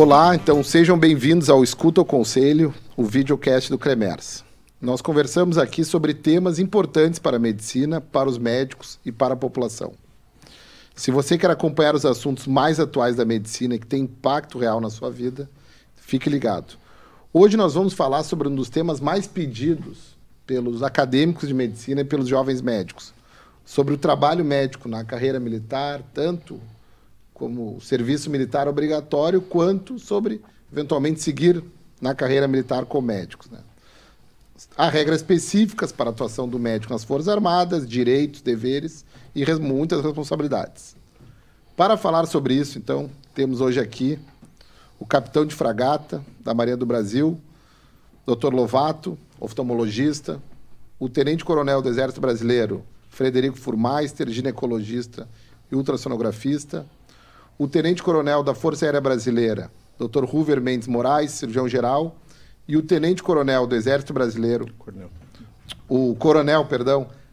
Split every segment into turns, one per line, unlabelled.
Olá, então sejam bem-vindos ao Escuta o Conselho, o videocast do Cremers. Nós conversamos aqui sobre temas importantes para a medicina, para os médicos e para a população. Se você quer acompanhar os assuntos mais atuais da medicina e que tem impacto real na sua vida, fique ligado. Hoje nós vamos falar sobre um dos temas mais pedidos pelos acadêmicos de medicina e pelos jovens médicos, sobre o trabalho médico na carreira militar, tanto como serviço militar obrigatório, quanto sobre, eventualmente, seguir na carreira militar com médicos, né? Há regras específicas para a atuação do médico nas Forças Armadas, direitos, deveres e muitas responsabilidades. Para falar sobre isso, então, temos hoje aqui o capitão de fragata da Marinha do Brasil, Dr. Lovato, oftalmologista, o tenente-coronel do Exército Brasileiro, Frederico Furmeister, ginecologista e ultrassonografista, o tenente-coronel da Força Aérea Brasileira, Dr. Ruver Mendes Moraes, cirurgião-geral, e o tenente-coronel do Exército Brasileiro, coronel,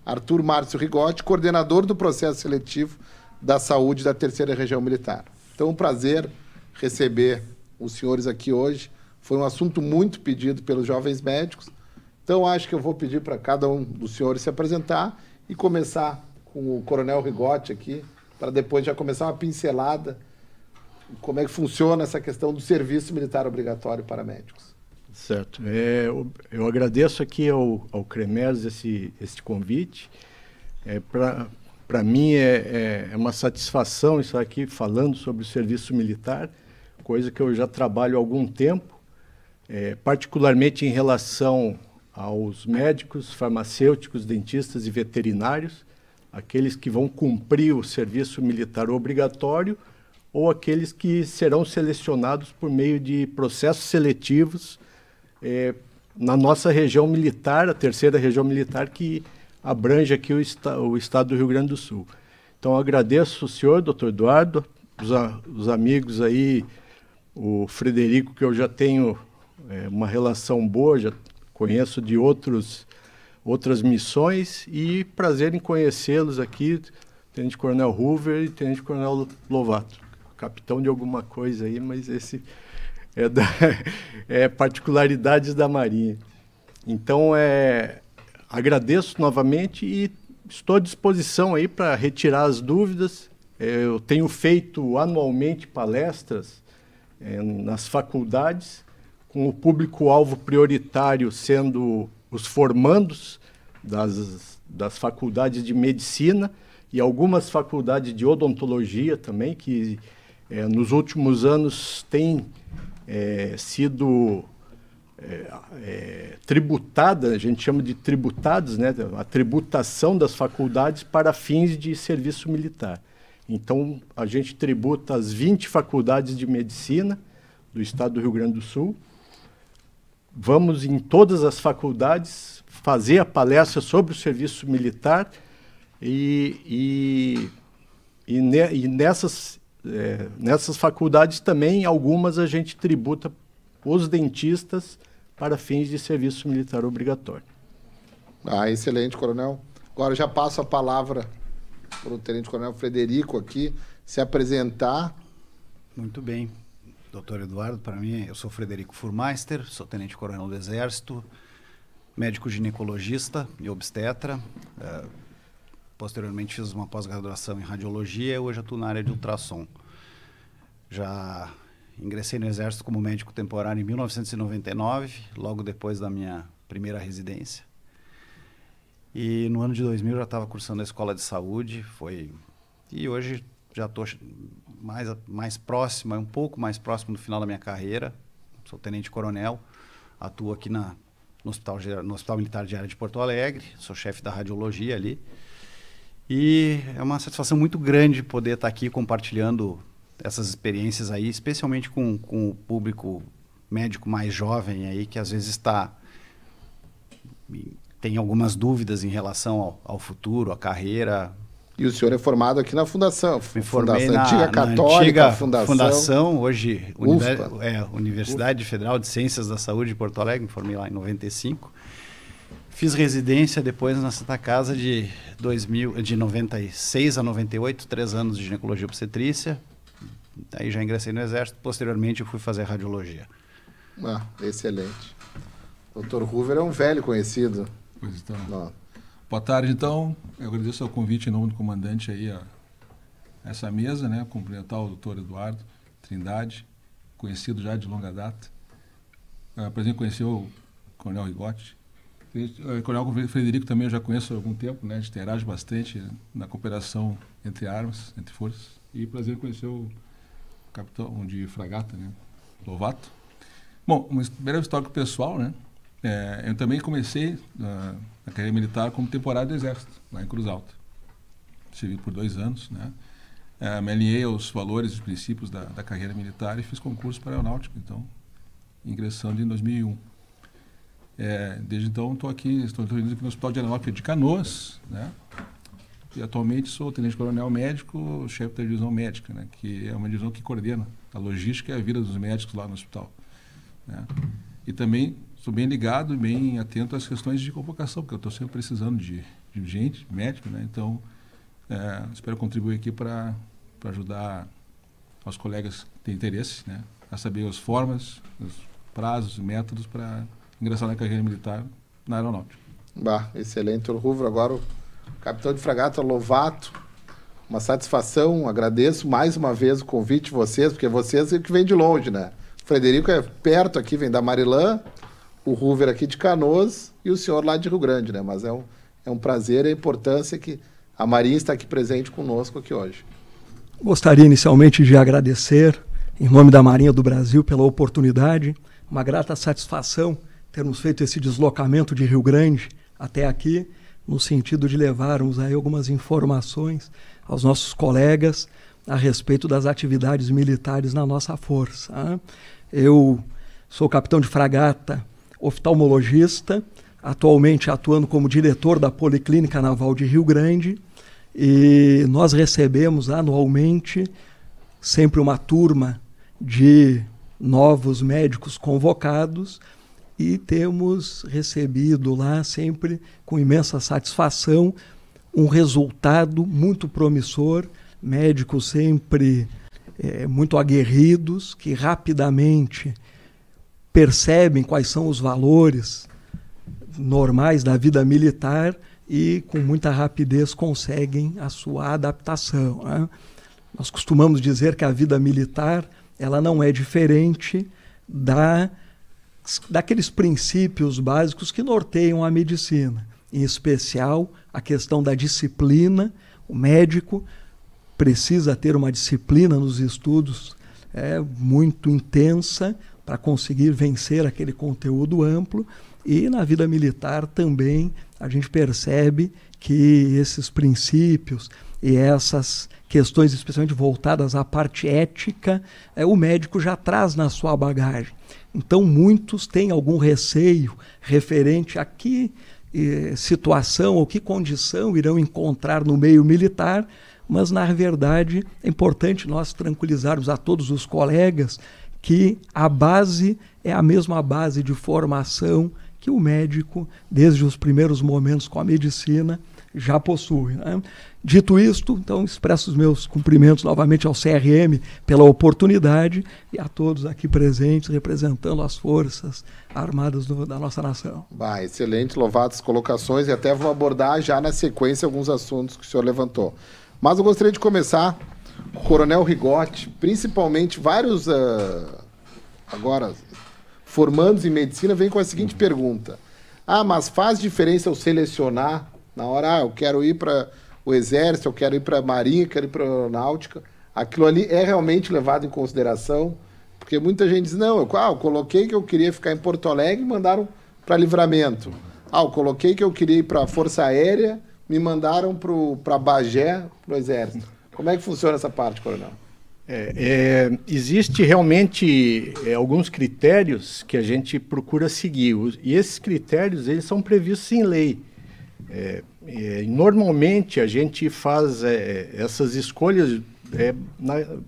Arthur Márcio Rigotti, coordenador do processo seletivo da saúde da 3ª Região Militar. Então, um prazer receber os senhores aqui hoje. Foi um assunto muito pedido pelos jovens médicos. Então, acho que eu vou pedir para cada um dos senhores se apresentar e começar com o coronel Rigotti aqui, para depois já começar uma pincelada como é que funciona essa questão do serviço militar obrigatório para médicos.
Certo. Eu agradeço aqui ao Cremers esse convite. Para mim é uma satisfação estar aqui falando sobre o serviço militar, coisa que eu já trabalho há algum tempo, particularmente em relação aos médicos, farmacêuticos, dentistas e veterinários, aqueles que vão cumprir o serviço militar obrigatório ou aqueles que serão selecionados por meio de processos seletivos na nossa região militar, a 3ª Região Militar, que abrange aqui o estado do Rio Grande do Sul. Então, agradeço o senhor, doutor Eduardo, os amigos aí, o Frederico, que eu já tenho uma relação boa, já conheço de outras missões, e prazer em conhecê-los aqui, Tenente-Coronel Ruver e Tenente-Coronel Lovato. Capitão de alguma coisa aí, mas esse é particularidades da Marinha. Então, agradeço novamente e estou à disposição aí para retirar as dúvidas. Eu tenho feito anualmente palestras nas faculdades, com o público-alvo prioritário sendo os formandos das faculdades de medicina e algumas faculdades de odontologia também, que nos últimos anos têm sido tributada, a gente chama de tributados, né? A tributação das faculdades para fins de serviço militar. Então, a gente tributa as 20 faculdades de medicina do estado do Rio Grande do Sul. Vamos em todas as faculdades fazer a palestra sobre o serviço militar e nessas faculdades também, algumas a gente tributa os dentistas para fins de serviço militar obrigatório.
Excelente, coronel. Agora já passo a palavra para o tenente-coronel Frederico aqui se apresentar.
Muito bem. Doutor Eduardo, para mim, eu sou Frederico Furmeister, sou tenente-coronel do Exército, médico ginecologista e obstetra. Posteriormente fiz uma pós-graduação em radiologia e hoje atuo na área de ultrassom. Já ingressei no Exército como médico temporário em 1999, logo depois da minha primeira residência. E no ano de 2000 já estava cursando a escola de saúde, e hoje já estou mais próximo, um pouco mais próximo do final da minha carreira. Sou tenente-coronel, atuo aqui no Hospital Militar de Área de Porto Alegre, sou chefe da radiologia ali. E é uma satisfação muito grande poder estar aqui compartilhando essas experiências aí, especialmente com o público médico mais jovem aí, que às vezes tem algumas dúvidas em relação ao futuro, à carreira.
E o senhor é formado aqui na Fundação.
Me formei na
Antiga Católica,
Fundação, hoje Universidade Federal de Ciências da Saúde de Porto Alegre, me formei lá em 95. Fiz residência depois na Santa Casa de 96 a 98, 3 anos de ginecologia e obstetrícia. Aí já ingressei no Exército, posteriormente eu fui fazer radiologia.
Excelente. Dr. Hoover é um velho conhecido.
Pois então. Boa tarde, então. Eu agradeço o convite em nome do comandante aí a essa mesa, né? Cumprimentar o doutor Eduardo Trindade, conhecido já de longa data. Por exemplo, conheceu o Coronel Rigotti. O Coronel Frederico também eu já conheço há algum tempo, né? A gente interage bastante na cooperação entre armas, entre forças. E prazer conhecer o capitão de fragata, né? Lovato. Bom, um breve histórico pessoal, né? Eu também comecei na carreira militar como temporário do Exército, lá em Cruz Alta. Servi por 2 anos, né? Me alinhei aos valores e princípios da carreira militar e fiz concurso para a aeronáutica, então, ingressando em 2001. Desde então, estou aqui no Hospital de Aeronáutica de Canoas, né? E atualmente sou tenente-coronel médico, chefe da divisão médica, né? Que é uma divisão que coordena a logística e a vida dos médicos lá no hospital, né? E também sou bem ligado e bem atento às questões de convocação, porque eu estou sempre precisando de gente, médico, né? Então, espero contribuir aqui para ajudar os colegas que têm interesse, né? A saber as formas, os prazos e métodos para ingressar na carreira militar na aeronáutica.
Excelente, Dr. Hoover. Agora o capitão de fragata Lovato, uma satisfação, agradeço mais uma vez o convite de vocês, porque vocês é que vêm de longe, né? O Frederico é perto aqui, vem da Marilã, o Hoover aqui de Canoas e o senhor lá de Rio Grande, né? Mas é um prazer e a importância que a Marinha está aqui presente conosco aqui hoje.
Gostaria inicialmente de agradecer, em nome da Marinha do Brasil, pela oportunidade, uma grata satisfação termos feito esse deslocamento de Rio Grande até aqui, no sentido de levarmos aí algumas informações aos nossos colegas a respeito das atividades militares na nossa força. Eu sou capitão de fragata, oftalmologista, atualmente atuando como diretor da Policlínica Naval de Rio Grande, e nós recebemos anualmente sempre uma turma de novos médicos convocados e temos recebido lá sempre com imensa satisfação um resultado muito promissor, médicos sempre muito aguerridos, que rapidamente percebem quais são os valores normais da vida militar e com muita rapidez conseguem a sua adaptação, né? Nós costumamos dizer que a vida militar ela não é diferente daqueles princípios básicos que norteiam a medicina, em especial a questão da disciplina. O médico precisa ter uma disciplina nos estudos muito intensa para conseguir vencer aquele conteúdo amplo, e na vida militar também a gente percebe que esses princípios e essas questões especialmente voltadas à parte ética, o médico já traz na sua bagagem. Então muitos têm algum receio referente a que situação ou que condição irão encontrar no meio militar, mas na verdade é importante nós tranquilizarmos a todos os colegas que a base é a mesma base de formação que o médico, desde os primeiros momentos com a medicina, já possui, né? Dito isto, então expresso os meus cumprimentos novamente ao CRM pela oportunidade e a todos aqui presentes representando as forças armadas da nossa nação.
Excelente, louvadas colocações, e até vou abordar já na sequência alguns assuntos que o senhor levantou. Mas eu gostaria de começar com o Coronel Rigotti, principalmente vários agora formandos em medicina vêm com a seguinte pergunta: mas faz diferença eu selecionar na hora, eu quero ir para o Exército, eu quero ir para a Marinha, eu quero ir para a Aeronáutica? Aquilo ali é realmente levado em consideração? Porque muita gente diz, não, eu coloquei que eu queria ficar em Porto Alegre e mandaram para Livramento. Eu coloquei que eu queria ir para a Força Aérea, me mandaram para Bagé, para o Exército. Como é que funciona essa parte, Coronel?
Existe realmente alguns critérios que a gente procura seguir, e esses critérios eles são previstos em lei. Normalmente a gente faz essas escolhas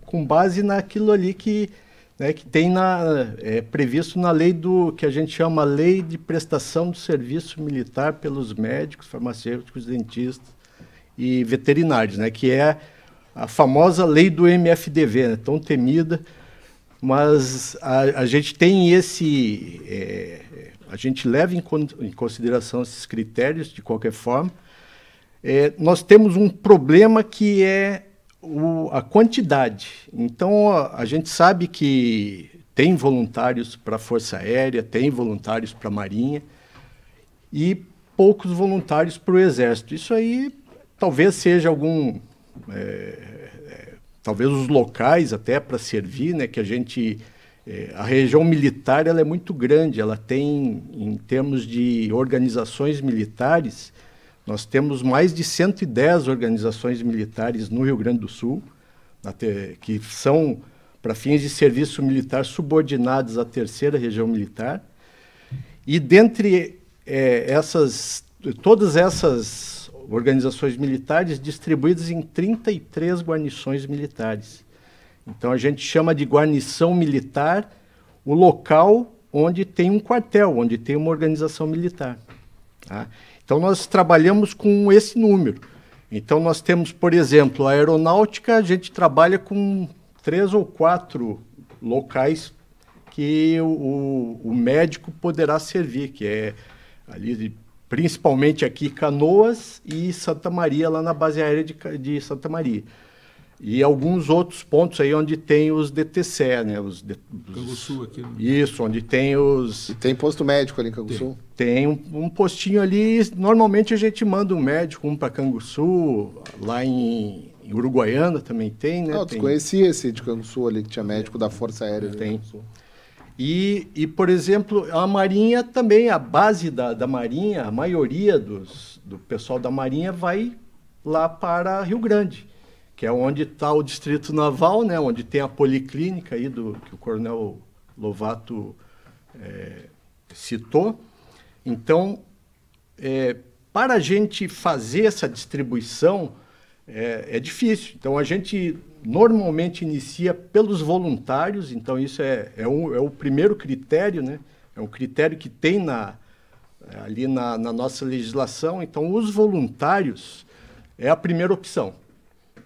com base naquilo ali que tem previsto na lei que a gente chama Lei de Prestação do Serviço Militar pelos médicos, farmacêuticos, dentistas e veterinários, que é a famosa lei do MFDV, né, tão temida, mas a gente tem a gente leva em consideração esses critérios de qualquer forma. Nós temos um problema que é a quantidade. Então, a gente sabe que tem voluntários para a Força Aérea, tem voluntários para a Marinha e poucos voluntários para o Exército. Isso aí talvez seja talvez os locais até para servir, né, que a região militar ela é muito grande, ela tem, em termos de organizações militares, nós temos mais de 110 organizações militares no Rio Grande do Sul, que são, para fins de serviço militar, subordinados à 3ª Região Militar. E dentre todas essas organizações militares distribuídas em 33 guarnições militares. Então, a gente chama de guarnição militar o local onde tem um quartel, onde tem uma organização militar. Tá? Então, nós trabalhamos com esse número. Então, nós temos, por exemplo, a aeronáutica, a gente trabalha com 3 ou 4 locais que o médico poderá servir, que é ali, principalmente aqui Canoas e Santa Maria, lá na base aérea de Santa Maria. E alguns outros pontos aí onde tem os DTC, né?
Canguçu aqui. Né?
Isso, onde tem os...
E tem posto médico ali em Canguçu?
Tem um postinho ali, normalmente a gente manda um médico, um para Canguçu, lá em Uruguaiana também tem, né?
Não, tu conhecia esse de Canguçu ali, que tinha médico da Força Aérea.
Tem. E, por exemplo, a Marinha também, a base da Marinha, a maioria do pessoal da Marinha vai lá para Rio Grande, que é onde está o Distrito Naval, né, onde tem a policlínica aí que o Coronel Lovato citou. Então, para a gente fazer essa distribuição, é difícil. Então, a gente normalmente inicia pelos voluntários, então isso é o primeiro critério, né? É um critério que tem ali na nossa legislação. Então, os voluntários é a primeira opção.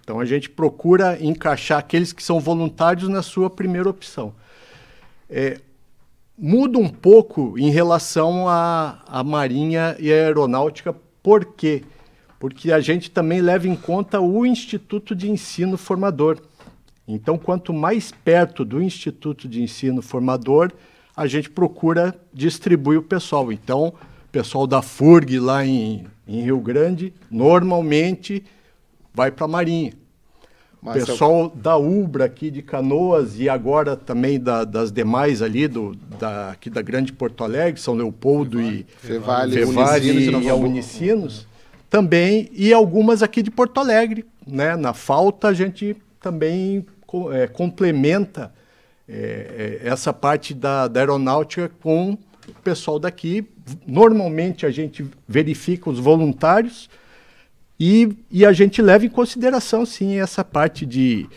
Então, a gente procura encaixar aqueles que são voluntários na sua primeira opção. Muda um pouco em relação à Marinha e à Aeronáutica. Por quê? Porque a gente também leva em conta o Instituto de Ensino Formador. Então, quanto mais perto do Instituto de Ensino Formador, a gente procura distribuir o pessoal. Então, o pessoal da FURG lá em Rio Grande, normalmente vai para a Marinha. O pessoal da UBRA aqui de Canoas e agora também das demais ali, aqui da Grande Porto Alegre, São Leopoldo e Fevale e a Unicinos, também, e algumas aqui de Porto Alegre. Né? Na falta, a gente também complementa essa parte da aeronáutica com o pessoal daqui. Normalmente, a gente verifica os voluntários e a gente leva em consideração, sim, essa parte de...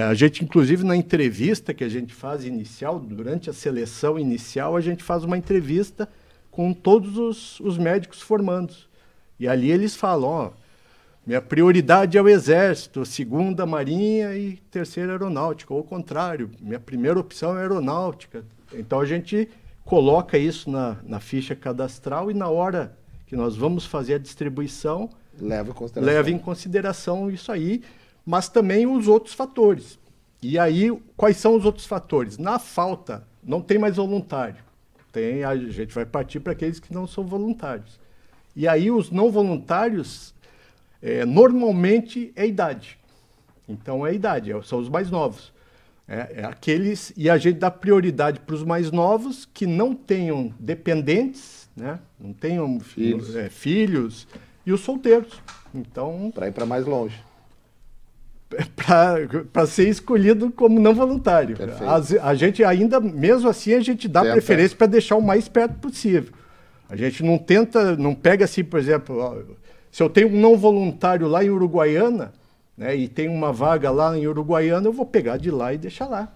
a gente, inclusive, na entrevista que a gente faz inicial, durante a seleção inicial, a gente faz uma entrevista com todos os médicos formandos. E ali eles falam, minha prioridade é o Exército, 2ª Marinha e 3ª Aeronáutica. Ou ao contrário, minha primeira opção é a Aeronáutica. Então, a gente coloca isso na ficha cadastral e na hora que nós vamos fazer a distribuição, leva em consideração isso aí, mas também os outros fatores. E aí, quais são os outros fatores? Na falta, não tem mais voluntário. A gente vai partir para aqueles que não são voluntários. E aí, os não voluntários, normalmente, é idade. Então, é idade, são os mais novos. Aqueles, e a gente dá prioridade para os mais novos que não tenham dependentes, né? Não tenham filhos, e os solteiros. Então,
para ir para mais longe.
Para ser escolhido como não voluntário. A gente ainda, mesmo assim, a gente dá preferência para deixar o mais perto possível. A gente não pega assim, por exemplo, se eu tenho um não voluntário lá em Uruguaiana, né, e tem uma vaga lá em Uruguaiana, eu vou pegar de lá e deixar lá.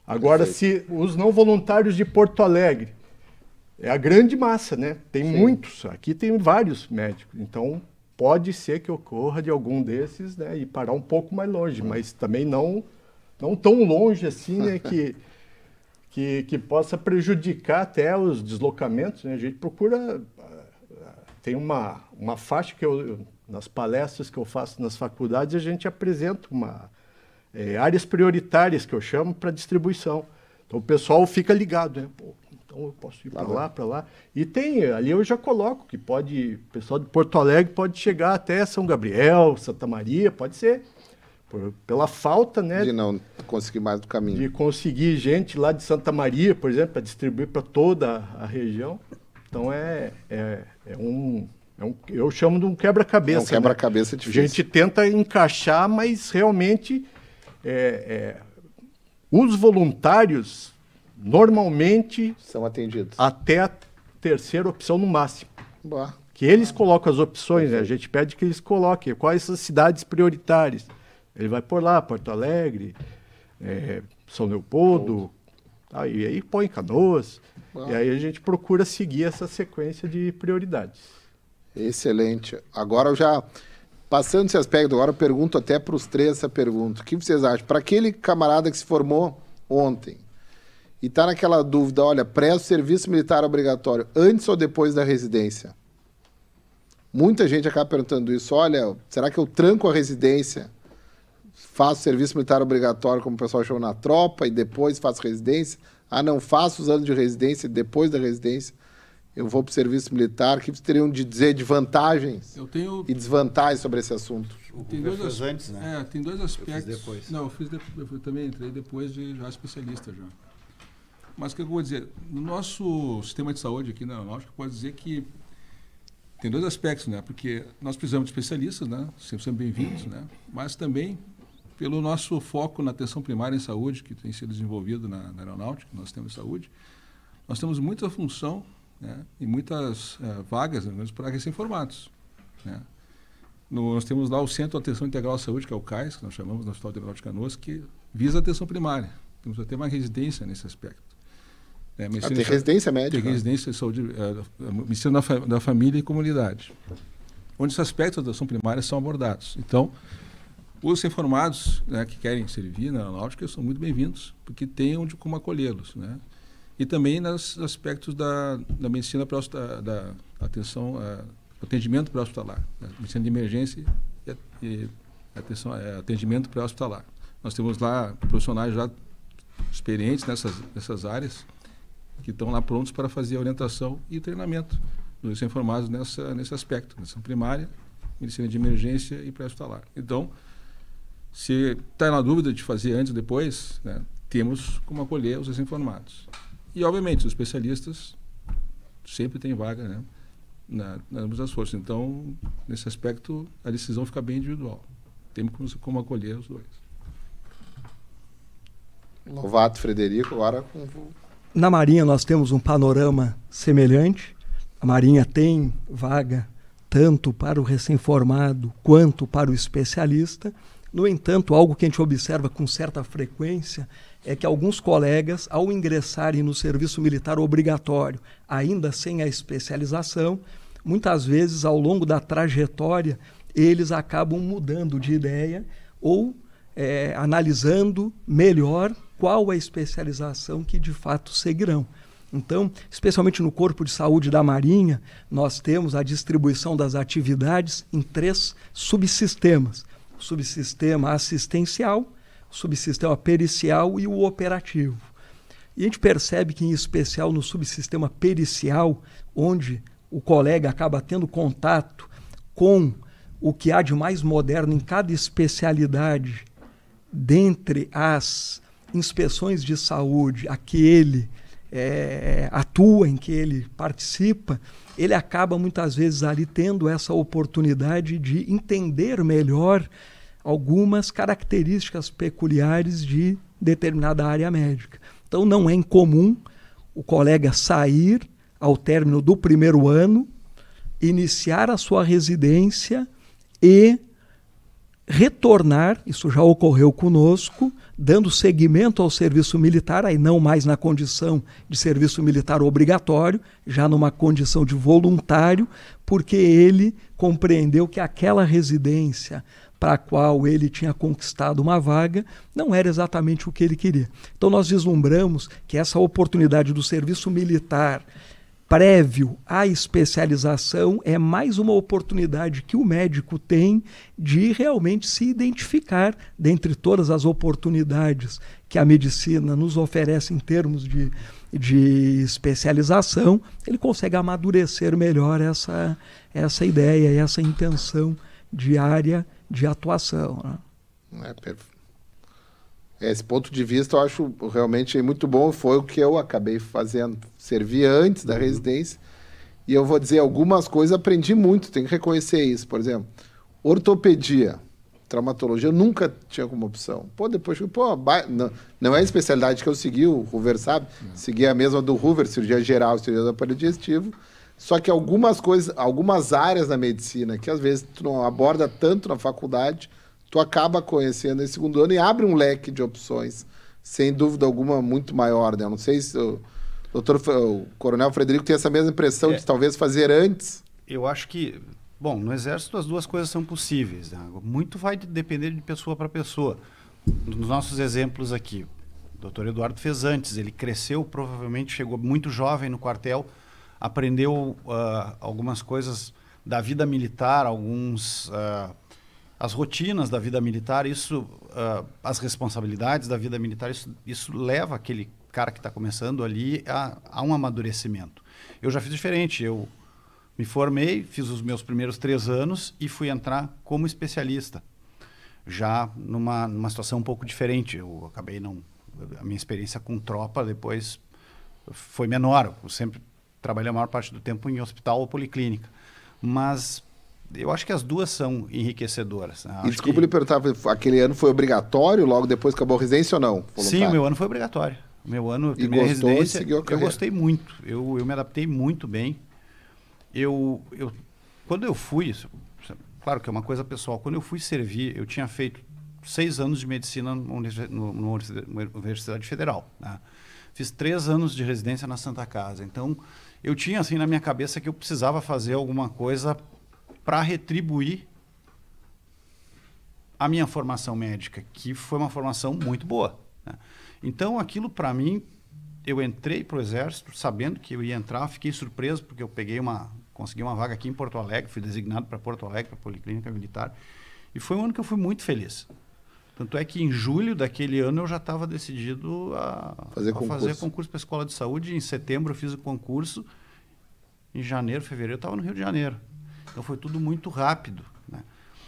Agora, se os não voluntários de Porto Alegre, é a grande massa, né? Tem muitos, aqui tem vários médicos, então pode ser que ocorra de algum desses, né, e parar um pouco mais longe, mas também não tão longe assim, né, que possa prejudicar até os deslocamentos, né? A gente procura, tem uma faixa que nas palestras que eu faço nas faculdades, a gente apresenta áreas prioritárias que eu chamo para distribuição. Então o pessoal fica ligado, né? Pô, então eu posso ir para lá. E ali eu já coloco que o pessoal de Porto Alegre pode chegar até São Gabriel, Santa Maria, pode ser. Pela falta, né?
De não conseguir mais do caminho.
De conseguir gente lá de Santa Maria, por exemplo, para distribuir para toda a região. Então eu chamo de um quebra-cabeça.
É um quebra-cabeça, né? Difícil.
A gente tenta encaixar, mas realmente os voluntários normalmente
são atendidos
até a terceira opção no máximo.
Boa.
Que eles colocam as opções, né? A gente pede que eles coloquem quais as cidades prioritárias. Ele vai por lá, Porto Alegre, São Leopoldo, e aí põe Canoas. E aí a gente procura seguir essa sequência de prioridades.
Excelente. Agora eu já, passando esse aspecto, agora eu pergunto até para os três essa pergunta. O que vocês acham? Para aquele camarada que se formou ontem e está naquela dúvida, olha, presta o serviço militar obrigatório antes ou depois da residência? Muita gente acaba perguntando isso. Olha, será que eu tranco a residência, faço serviço militar obrigatório, como o pessoal chama, na tropa, e depois faço residência? Ah, não, faço os anos de residência, depois da residência eu vou para o serviço militar. O que vocês teriam de dizer de vantagens e desvantagens sobre esse assunto?
Tem dois antes, né?
Tem dois aspectos.
Eu fiz depois.
Não, eu também entrei depois de já especialista já. Mas o que eu vou dizer? No nosso sistema de saúde aqui na Aeronáutica, pode dizer que tem dois aspectos, né? Porque nós precisamos de especialistas, né? Sempre bem-vindos, né? Mas também pelo nosso foco na atenção primária em saúde, que tem sido desenvolvido na Aeronáutica, no sistema de saúde, nós temos muita função, né, e muitas vagas, né, para recém-formados, né? Nós temos lá o Centro de Atenção Integral à Saúde, que é o CAIS, que nós chamamos no Hospital Integral de Canoas, que visa a atenção primária. Temos até uma residência nesse aspecto.
Tem residência médica?
Tem residência de saúde, medicina da família e comunidade, onde esses aspectos da atenção primária são abordados. Então, os recém-formados, né, que querem servir na Aeronáutica são muito bem-vindos, porque tem onde como acolhê-los, né? E também nos aspectos da medicina da atenção, atendimento pré-hospitalar, né? Medicina de emergência e atendimento pré-hospitalar. Nós temos lá profissionais já experientes nessas áreas que estão lá prontos para fazer a orientação e treinamento dos recém-formados nesse aspecto, medicina primária, medicina de emergência e pré-hospitalar. Então, se está na dúvida de fazer antes ou depois, né, temos como acolher os recém-formados. E, obviamente, os especialistas sempre têm vaga, né, nas das forças. Então, nesse aspecto, a decisão fica bem individual. Temos como acolher os dois.
Lovato, Frederico, agora
Na Marinha nós temos um panorama semelhante. A Marinha tem vaga tanto para o recém-formado quanto para o especialista. No entanto, algo que a gente observa com certa frequência é que alguns colegas, ao ingressarem no serviço militar obrigatório, ainda sem a especialização, muitas vezes, ao longo da trajetória, eles acabam mudando de ideia ou analisando melhor qual a especialização que de fato seguirão. Então, especialmente no Corpo de Saúde da Marinha, nós temos a distribuição das atividades em 3 subsistemas. O subsistema assistencial, o subsistema pericial e o operativo. E a gente percebe que, em especial no subsistema pericial, onde o colega acaba tendo contato com o que há de mais moderno em cada especialidade, dentre as inspeções de saúde a que ele atua, em que ele participa, ele acaba muitas vezes ali tendo essa oportunidade de entender melhor algumas características peculiares de determinada área médica. Então não é incomum o colega sair ao término do primeiro ano, iniciar a sua residência e retornar, isso já ocorreu conosco, dando seguimento ao serviço militar, aí não mais na condição de serviço militar obrigatório, já numa condição de voluntário, porque ele compreendeu que aquela residência para a qual ele tinha conquistado uma vaga não era exatamente o que ele queria. Então nós vislumbramos que essa oportunidade do serviço militar prévio à especialização é mais uma oportunidade que o médico tem de realmente se identificar dentre todas as oportunidades que a medicina nos oferece em termos de especialização. Ele consegue amadurecer melhor essa ideia e essa intenção de área de atuação, né?
Esse ponto de vista eu acho realmente muito bom, foi o que eu acabei fazendo, servi antes da residência, e eu vou dizer, algumas coisas aprendi muito, tenho que reconhecer isso. Por exemplo, ortopedia, traumatologia, eu nunca tinha como opção. Depois, não é a especialidade que eu segui, o Hoover sabe, segui a mesma do Hoover, cirurgia geral, cirurgia do aparelho digestivo, só que algumas coisas, algumas áreas da medicina, que às vezes tu não aborda tanto na faculdade, tu acaba conhecendo esse segundo ano e abre um leque de opções, sem dúvida alguma, muito maior, né? Eu não sei se o Coronel Frederico tem essa mesma impressão de talvez fazer antes.
Eu acho que, bom, no Exército as duas coisas são possíveis, né? Muito vai depender de pessoa para pessoa. Nos nossos exemplos aqui, o doutor Eduardo fez antes, ele cresceu, provavelmente chegou muito jovem no quartel, aprendeu algumas coisas da vida militar, as rotinas da vida militar, as responsabilidades da vida militar, isso leva aquele cara que está começando ali a um amadurecimento. Eu já fiz diferente, eu me formei, fiz os meus primeiros 3 anos e fui entrar como especialista, já numa situação um pouco diferente. Eu acabei a minha experiência com tropa depois foi menor, eu sempre trabalhei a maior parte do tempo em hospital ou policlínica, mas eu acho que as duas são enriquecedoras, né?
E desculpa lhe perguntar, aquele ano foi obrigatório, logo depois acabou a residência ou não? Voluntário?
Sim, o meu ano foi obrigatório. O meu ano, primeira residência, eu gostei muito. Eu me adaptei muito bem. Quando eu fui, claro que é uma coisa pessoal, quando eu fui servir, eu tinha feito 6 anos de medicina numa Universidade Federal, né? Fiz 3 anos de residência na Santa Casa. Então, eu tinha assim na minha cabeça que eu precisava fazer alguma coisa para retribuir a minha formação médica, que foi uma formação muito boa, né? Então, aquilo para mim, eu entrei para o Exército sabendo que eu ia entrar, fiquei surpreso porque eu consegui uma vaga aqui em Porto Alegre, fui designado para Porto Alegre, para a Policlínica Militar, e foi um ano que eu fui muito feliz. Tanto é que em julho daquele ano eu já estava decidido a fazer concurso para a Escola de Saúde. Em setembro eu fiz o concurso, em janeiro, fevereiro eu estava no Rio de Janeiro. Então foi tudo muito rápido, né?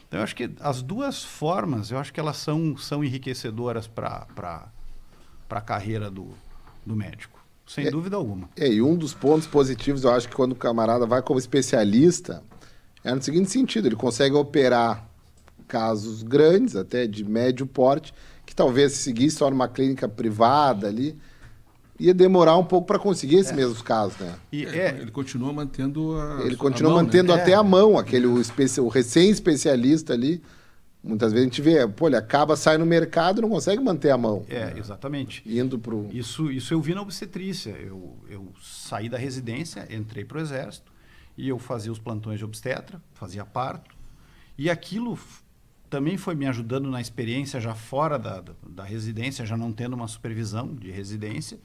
Então eu acho que as duas formas, eu acho que elas são enriquecedoras para a carreira do médico, sem dúvida alguma.
E um dos pontos positivos, eu acho que quando o camarada vai como especialista, é no seguinte sentido, ele consegue operar casos grandes, até de médio porte, que talvez se seguisse só numa clínica privada ali, ia demorar um pouco para conseguir esses mesmos casos, né?
Ele continua mantendo
até a mão, o recém-especialista ali. Muitas vezes a gente vê, ele sai no mercado e não consegue manter a mão.
Exatamente.
Indo pro...
Isso eu vi na obstetrícia. Eu saí da residência, entrei para o Exército e eu fazia os plantões de obstetra, fazia parto. E aquilo também foi me ajudando na experiência já fora da residência, já não tendo uma supervisão de residência,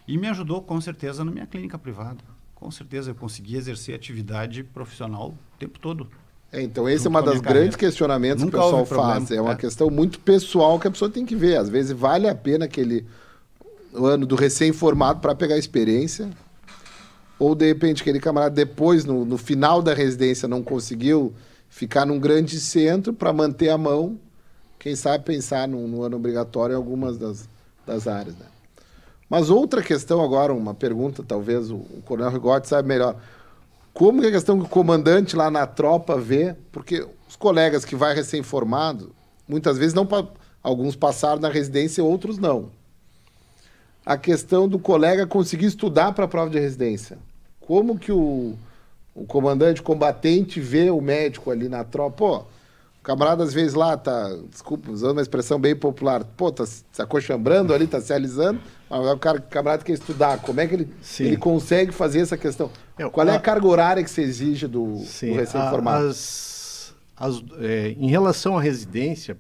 e me ajudou com certeza na minha clínica privada. Com certeza eu consegui exercer atividade profissional o tempo todo.
Então esse é uma das grandes questionamentos que o pessoal faz. É uma questão muito pessoal que a pessoa tem que ver. Às vezes vale a pena o ano do recém-formado para pegar a experiência, ou de repente aquele camarada depois, no final da residência, não conseguiu ficar num grande centro para manter a mão, quem sabe pensar no ano obrigatório em algumas das áreas, né? Mas outra questão agora, uma pergunta, talvez o Coronel Rigotti sabe melhor. Como que é a questão que o comandante lá na tropa vê? Porque os colegas que vai recém-formado, muitas vezes alguns passaram na residência, outros não. A questão do colega conseguir estudar para a prova de residência. Como que o comandante combatente vê o médico ali na tropa? O camarada, às vezes, lá tá, desculpa, usando uma expressão bem popular, pô, tá se acochambrando ali, tá se alisando, mas o camarada quer estudar. Como é que ele consegue fazer essa questão? Qual é a carga horária que você exige do recém-formado?
Em relação à residência,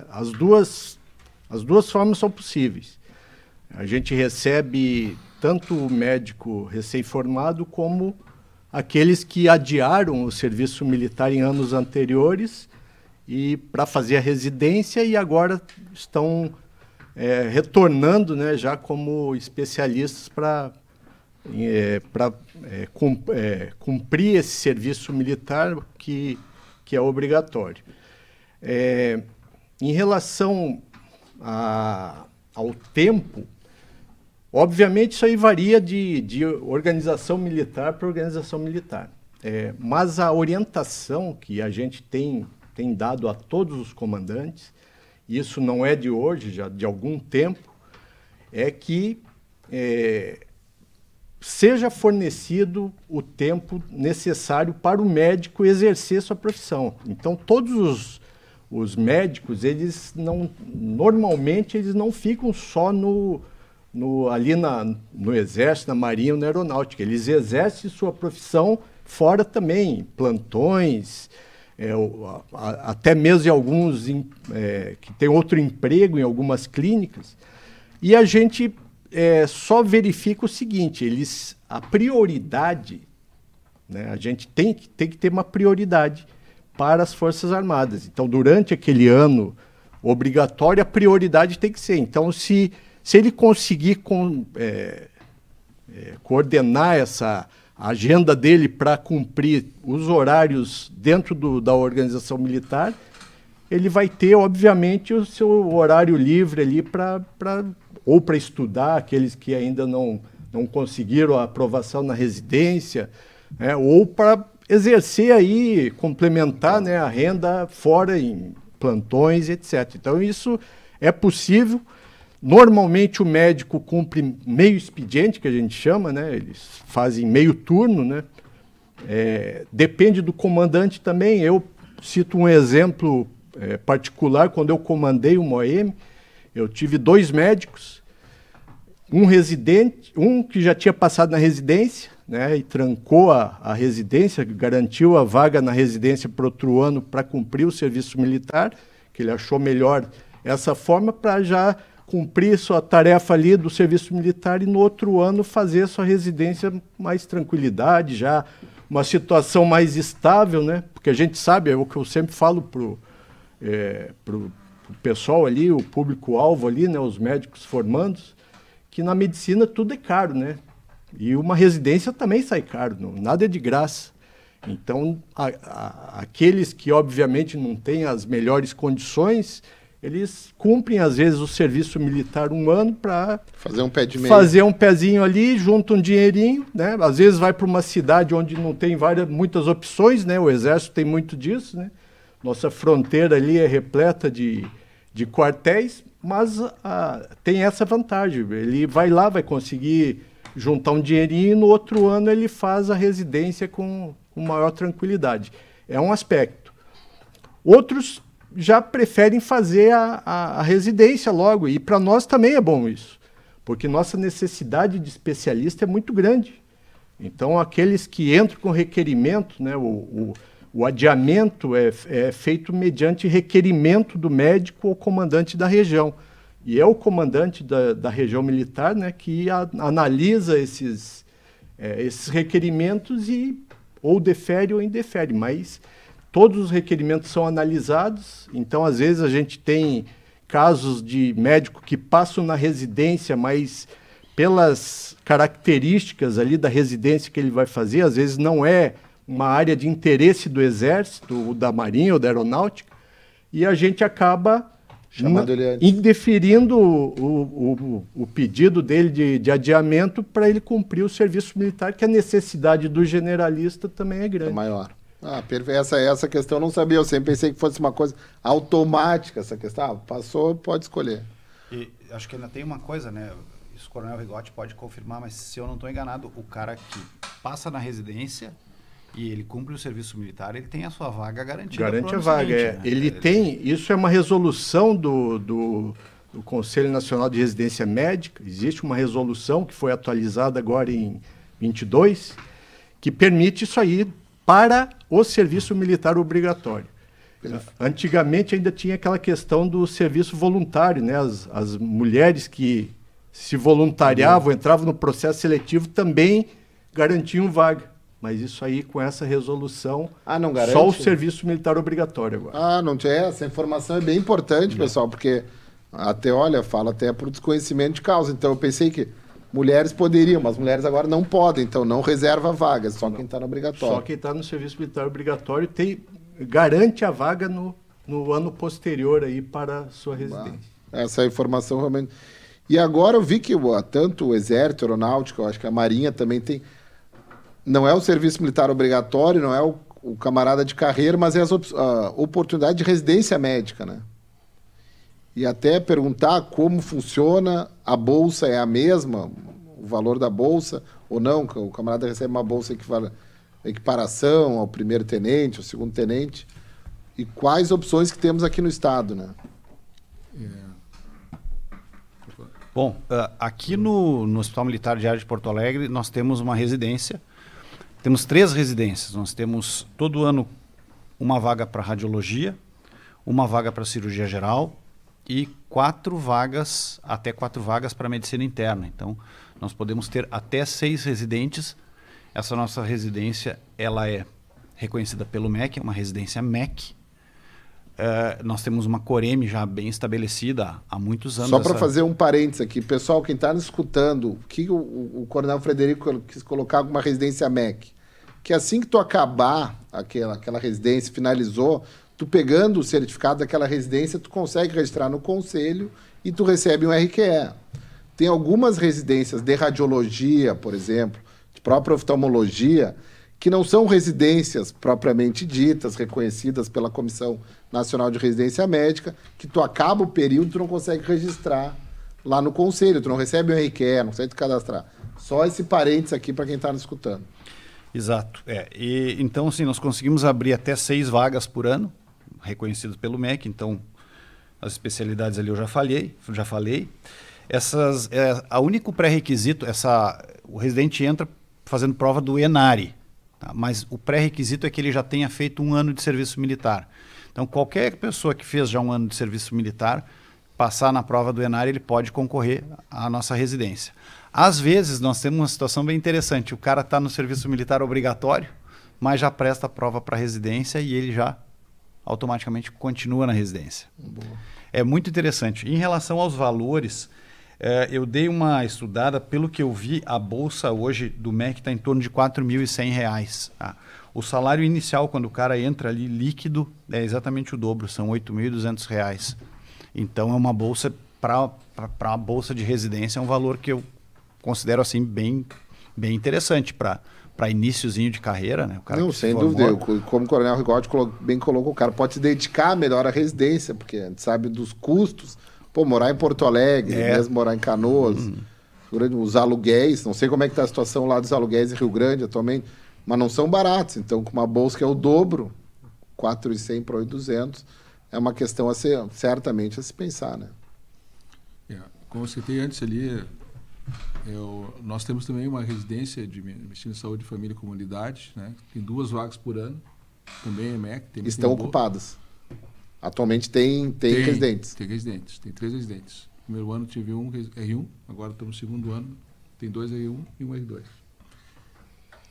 as duas formas são possíveis. A gente recebe tanto o médico recém-formado como aqueles que adiaram o serviço militar em anos anteriores e para fazer a residência e agora estão retornando, né, já como especialistas para cumprir esse serviço militar que é obrigatório. Em relação ao tempo, obviamente isso aí varia de organização militar para organização militar. Mas a orientação que a gente tem dado a todos os comandantes, e isso não é de hoje, já de algum tempo, é que seja fornecido o tempo necessário para o médico exercer sua profissão. Então, todos os médicos, normalmente, eles não ficam só ali no Exército, na Marinha ou na Aeronáutica. Eles exercem sua profissão fora também, plantões, até mesmo em alguns que têm outro emprego em algumas clínicas. E a gente só verifica o seguinte, a prioridade, né, a gente tem que ter uma prioridade para as Forças Armadas. Então, durante aquele ano obrigatório, a prioridade tem que ser. Então, se ele conseguir coordenar essa agenda dele para cumprir os horários dentro da organização militar, ele vai ter, obviamente, o seu horário livre ali ou para estudar, aqueles que ainda não conseguiram a aprovação na residência, ou para exercer aí, complementar, né, a renda fora em plantões, etc. Então, isso é possível. Normalmente o médico cumpre meio expediente, que a gente chama, né? Eles fazem meio turno, né? Depende do comandante também. Eu cito um exemplo particular. Quando eu comandei o MOEM, eu tive 2 médicos, um residente, um que já tinha passado na residência, né? E trancou a residência, garantiu a vaga na residência para outro ano para cumprir o serviço militar, que ele achou melhor essa forma para já cumprir sua tarefa ali do serviço militar e no outro ano fazer sua residência mais tranquilidade, já uma situação mais estável, né? Porque a gente sabe, é o que eu sempre falo pro pessoal ali, o público-alvo ali, né, os médicos formandos, que na medicina tudo é caro, né? E uma residência também sai caro, nada é de graça. Então, aqueles que obviamente não têm as melhores condições, eles cumprem, às vezes, o serviço militar um ano para
fazer um pé de meio.
Fazer um pezinho ali, junta um dinheirinho, né? Às vezes vai para uma cidade onde não tem muitas opções, né? O Exército tem muito disso, né? Nossa fronteira ali é repleta de quartéis, mas tem essa vantagem. Ele vai lá, vai conseguir juntar um dinheirinho e no outro ano ele faz a residência com maior tranquilidade. É um aspecto. Outros já preferem fazer a residência logo, e para nós também é bom isso, porque nossa necessidade de especialista é muito grande. Então, aqueles que entram com requerimento, né, o adiamento é feito mediante requerimento do médico ou comandante da região. E é o comandante da região militar, né, que analisa esses requerimentos e ou defere ou indefere, mas todos os requerimentos são analisados. Então, às vezes, a gente tem casos de médico que passam na residência, mas pelas características ali da residência que ele vai fazer, às vezes não é uma área de interesse do Exército, ou da Marinha, ou da Aeronáutica, e a gente acaba indeferindo o pedido dele de adiamento para ele cumprir o serviço militar, que a necessidade do generalista também é grande.
É maior. Essa questão eu não sabia, eu sempre pensei que fosse uma coisa automática essa questão. Passou, pode escolher.
E acho que ainda tem uma coisa, né? Isso o Coronel Rigotti pode confirmar, mas se eu não estou enganado, o cara que passa na residência, e ele cumpre o serviço militar, ele tem a sua vaga garantida.
Garante a vaga,
seguinte, né?
Ele tem, isso é uma resolução do Conselho Nacional de Residência Médica, existe uma resolução que foi atualizada agora em 22, que permite isso aí para o serviço militar obrigatório. Antigamente ainda tinha aquela questão do serviço voluntário, né? As mulheres que se voluntariavam, entravam no processo seletivo, também garantiam vaga. Mas isso aí, com essa resolução,
não garante?
só o serviço militar obrigatório agora.
Não tinha. Essa informação é bem importante, pessoal, porque até, fala até por desconhecimento de causa. Então eu pensei que mulheres poderiam, mas mulheres agora não podem, então não reserva vagas, só quem está no obrigatório.
Só quem está no serviço militar obrigatório garante a vaga no ano posterior aí para a sua residência.
Essa informação realmente... E agora eu vi que tanto o Exército, a Aeronáutica, eu acho que a Marinha também tem... Não é o serviço militar obrigatório, não é o camarada de carreira, mas é a oportunidade de residência médica, né? E até perguntar como funciona, a bolsa é a mesma, o valor da bolsa, ou não, o camarada recebe uma bolsa equiparação ao primeiro-tenente, ao segundo-tenente, e quais opções que temos aqui no Estado, né?
Bom, aqui no Hospital Militar Diário de Porto Alegre, nós temos uma residência. Temos 3 residências. Nós temos todo ano uma vaga para radiologia, uma vaga para cirurgia geral e até 4 vagas para medicina interna. Então, nós podemos ter até 6 residentes. Essa nossa residência, ela é reconhecida pelo MEC, é uma residência MEC. Nós temos uma Coreme já bem estabelecida há muitos anos.
Só para fazer um parênteses aqui, pessoal, quem está nos escutando, que o Coronel Frederico quis colocar uma residência MEC, que assim que tu acabar aquela residência, finalizou, tu pegando o certificado daquela residência, tu consegue registrar no conselho e tu recebe um RQE. Tem algumas residências de radiologia, por exemplo, de própria oftalmologia, que não são residências propriamente ditas, reconhecidas pela Comissão Nacional de Residência Médica, que tu acaba o período, tu não consegue registrar lá no conselho, tu não recebe um RQE, não consegue te cadastrar. Só esse parênteses aqui para quem está nos escutando.
Exato. Então, assim, nós conseguimos abrir até 6 vagas por ano, reconhecidas pelo MEC. Então, as especialidades ali eu já falei. A único pré-requisito, o residente entra fazendo prova do ENARI, tá? Mas o pré-requisito é que ele já tenha feito 1 ano de serviço militar. Então, qualquer pessoa que fez já 1 ano de serviço militar, passar na prova do ENARI, ele pode concorrer à nossa residência. Às vezes, nós temos uma situação bem interessante. O cara está no serviço militar obrigatório, mas já presta a prova para residência e ele já automaticamente continua na residência.
Boa.
É muito interessante. Em relação aos valores, eu dei uma estudada. Pelo que eu vi, a bolsa hoje do MEC está em torno de R$ 4.100. Tá? O salário inicial, quando o cara entra ali líquido, é exatamente o dobro, são R$ 8.200. Então, é uma bolsa, para a bolsa de residência, é um valor que eu considero assim bem interessante para iniciozinho de carreira, né? O cara
sem dúvida. Como o Coronel Rigotti bem colocou, o cara pode se dedicar melhor à residência, porque a gente sabe dos custos. Morar em Porto Alegre, mesmo morar em Canoas, os aluguéis, não sei como é que está a situação lá dos aluguéis em Rio Grande atualmente, mas não são baratos. Então, com uma bolsa que é o dobro, 4.100 para 8.200, é uma questão certamente a se pensar, né?
Como eu citei antes ali, nós temos também uma residência de medicina de saúde, família e comunidade, né? Tem 2 vagas por ano, também é MEC.
Estão ocupadas. Atualmente tem residentes.
Tem residentes, tem 3 residentes. No primeiro ano tive um R1, agora estamos no 2º ano, tem 2 R1 e um R2.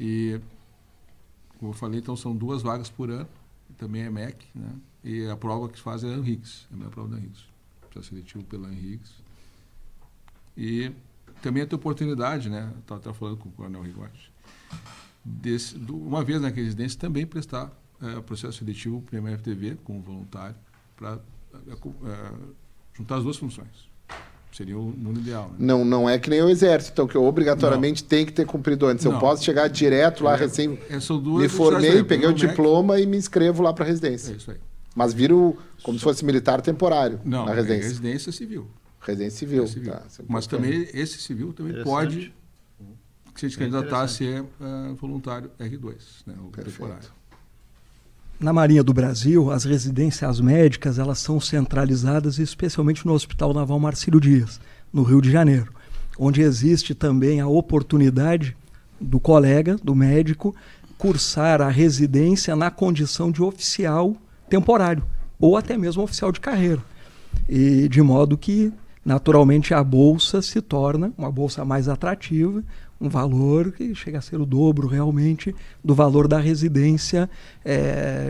E, como eu falei, então são 2 vagas por ano, também é MEC, né? E a prova que se faz é a ANRIGS, é a minha prova da ANRIGS. Processo seletivo pela ANRIGS. E também a tua oportunidade, né? Estava falando com o Coronel Rigotti, uma vez na residência também prestar processo seletivo para o MFTV como voluntário para juntar as 2 funções. Seria o mundo ideal. Né?
Não é que nem o Exército, então, que eu obrigatoriamente tenho que ter cumprido antes. Eu posso chegar direto lá, recém me formei, peguei o diploma e me inscrevo lá para a residência.
É isso aí.
Mas viro como se fosse militar temporário na residência.
Residência civil.
Residência civil.
Tá, mas também esse civil também pode se candidatar a ser voluntário R2, né, o temporário.
Na Marinha do Brasil, as residências médicas elas são centralizadas especialmente no Hospital Naval Marcílio Dias, no Rio de Janeiro, onde existe também a oportunidade do colega, do médico, cursar a residência na condição de oficial temporário, ou até mesmo oficial de carreira. E de modo que, naturalmente, a bolsa se torna uma bolsa mais atrativa, um valor que chega a ser o dobro realmente do valor da residência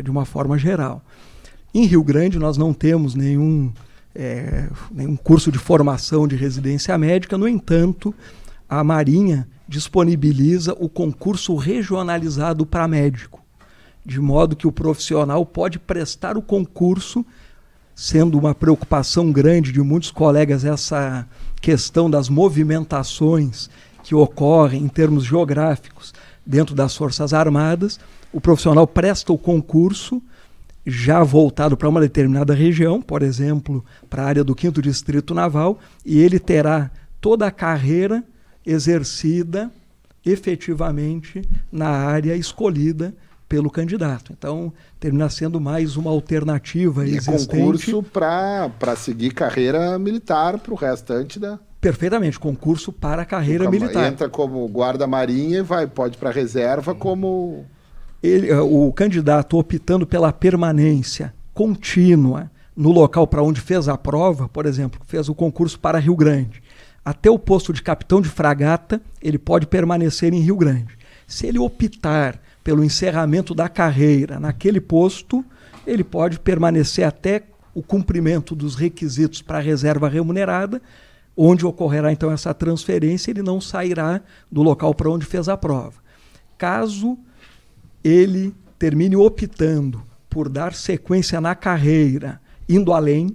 de uma forma geral. Em Rio Grande nós não temos nenhum curso de formação de residência médica, no entanto, a Marinha disponibiliza o concurso regionalizado para médico, de modo que o profissional pode prestar o concurso, sendo uma preocupação grande de muitos colegas essa questão das movimentações que ocorrem em termos geográficos dentro das Forças Armadas. O profissional presta o concurso já voltado para uma determinada região, por exemplo, para a área do 5º Distrito Naval, e ele terá toda a carreira exercida efetivamente na área escolhida pelo candidato. Então, termina sendo mais uma alternativa existente.
É concurso para seguir carreira militar para o restante da...
Perfeitamente, concurso para a carreira militar.
Entra como guarda-marinha e pode para a reserva como...
O candidato optando pela permanência contínua no local para onde fez a prova, por exemplo, fez o concurso para Rio Grande, até o posto de capitão de fragata, ele pode permanecer em Rio Grande. Se ele optar pelo encerramento da carreira naquele posto, ele pode permanecer até o cumprimento dos requisitos para a reserva remunerada, onde ocorrerá então essa transferência, ele não sairá do local para onde fez a prova. Caso ele termine optando por dar sequência na carreira, indo além,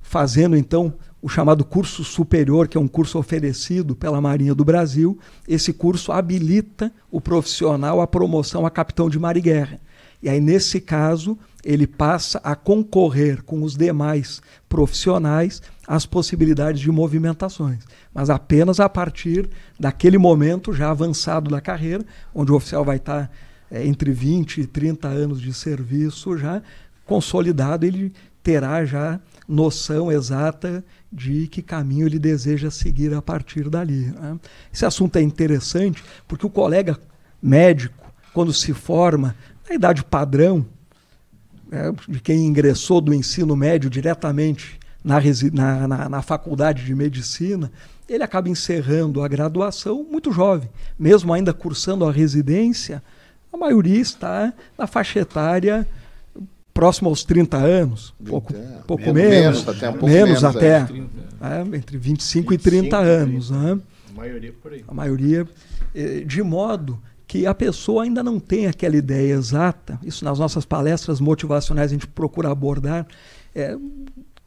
fazendo então o chamado curso superior, que é um curso oferecido pela Marinha do Brasil, esse curso habilita o profissional à promoção a capitão de mar e guerra. E aí, nesse caso, ele passa a concorrer com os demais profissionais às possibilidades de movimentações, mas apenas a partir daquele momento já avançado da carreira, onde o oficial vai estar entre 20 e 30 anos de serviço já consolidado, ele terá já noção exata de que caminho ele deseja seguir a partir dali, né? Esse assunto é interessante porque o colega médico, quando se forma na idade padrão, de quem ingressou do ensino médio diretamente na faculdade de medicina, ele acaba encerrando a graduação muito jovem, mesmo ainda cursando a residência, a maioria está na faixa etária próximo aos 30 anos, pouco menos, até entre 25 e 30 anos. Né?
A maioria por aí.
A maioria, de modo que a pessoa ainda não tem aquela ideia exata, isso nas nossas palestras motivacionais a gente procura abordar,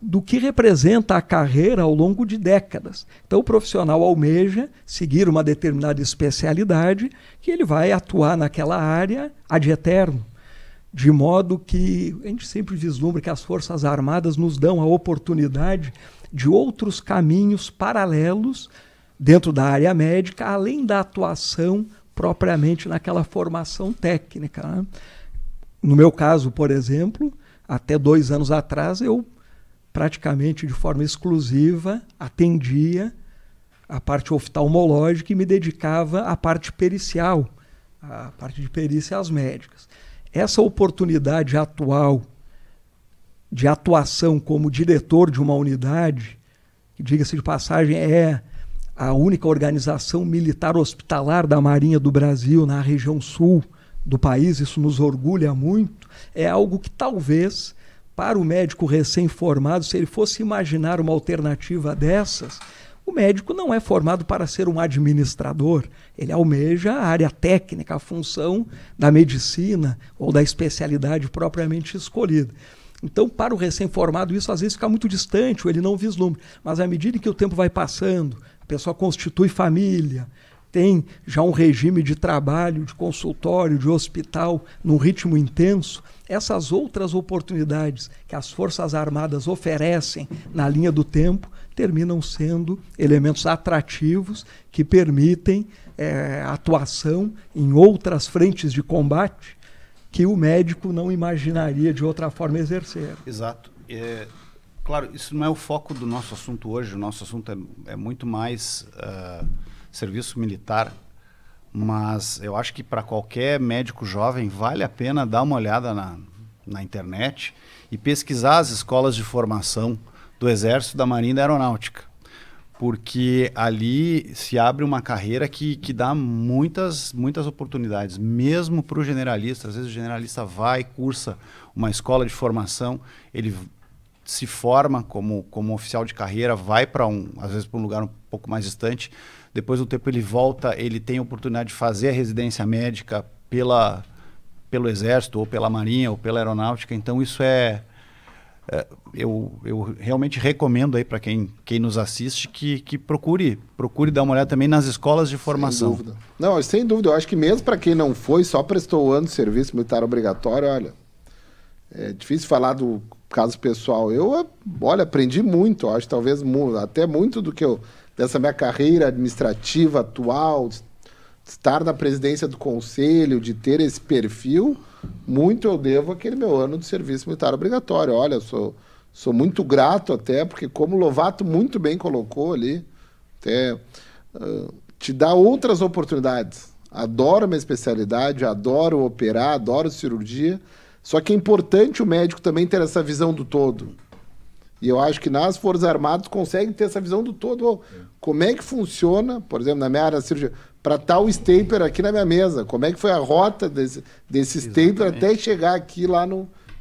do que representa a carreira ao longo de décadas. Então o profissional almeja seguir uma determinada especialidade que ele vai atuar naquela área ad eterno. De modo que a gente sempre vislumbra que as Forças Armadas nos dão a oportunidade de outros caminhos paralelos dentro da área médica, além da atuação propriamente naquela formação técnica, né? No meu caso, por exemplo, até 2 anos atrás, eu praticamente de forma exclusiva atendia a parte oftalmológica e me dedicava à parte pericial, à parte de perícias médicas. Essa oportunidade atual de atuação como diretor de uma unidade, que, diga-se de passagem, é a única organização militar hospitalar da Marinha do Brasil na região sul do país, isso nos orgulha muito, é algo que talvez, para o médico recém-formado, se ele fosse imaginar uma alternativa dessas, o médico não é formado para ser um administrador, ele almeja a área técnica, a função da medicina ou da especialidade propriamente escolhida. Então, para o recém-formado, isso às vezes fica muito distante, ou ele não vislumbra. Mas à medida que o tempo vai passando, a pessoa constitui família, tem já um regime de trabalho, de consultório, de hospital, num ritmo intenso, essas outras oportunidades que as Forças Armadas oferecem na linha do tempo terminam sendo elementos atrativos que permitem atuação em outras frentes de combate que o médico não imaginaria de outra forma exercer.
Exato. Claro, isso não é o foco do nosso assunto hoje. O nosso assunto é muito mais serviço militar, mas eu acho que para qualquer médico jovem vale a pena dar uma olhada na internet e pesquisar as escolas de formação do Exército, da Marinha e da Aeronáutica, porque ali se abre uma carreira que dá muitas oportunidades, mesmo para o generalista. Às vezes o generalista vai, cursa uma escola de formação, ele se forma como oficial de carreira, vai para às vezes para um lugar um pouco mais distante, depois do tempo ele volta, ele tem a oportunidade de fazer a residência médica pelo Exército, ou pela Marinha, ou pela Aeronáutica. Então isso eu realmente recomendo aí para quem nos assiste que procure dar uma olhada também nas escolas de formação.
Sem dúvida. Não, sem dúvida. Eu acho que mesmo para quem não foi, só prestou o ano de serviço militar obrigatório, olha, é difícil falar do caso pessoal. Eu, olha, aprendi muito, acho talvez até muito do que dessa minha carreira administrativa atual, de estar na presidência do conselho, de ter esse perfil, muito eu devo àquele meu ano de serviço militar obrigatório. Olha, eu sou muito grato até, porque como o Lovato muito bem colocou ali, até te dá outras oportunidades. Adoro a minha especialidade, adoro operar, adoro cirurgia, só que é importante o médico também ter essa visão do todo. E eu acho que nas Forças Armadas consegue ter essa visão do todo. Como é que funciona, por exemplo, na minha área da cirurgia, para tal stapler aqui na minha mesa? Como é que foi a rota desse stapler até chegar aqui lá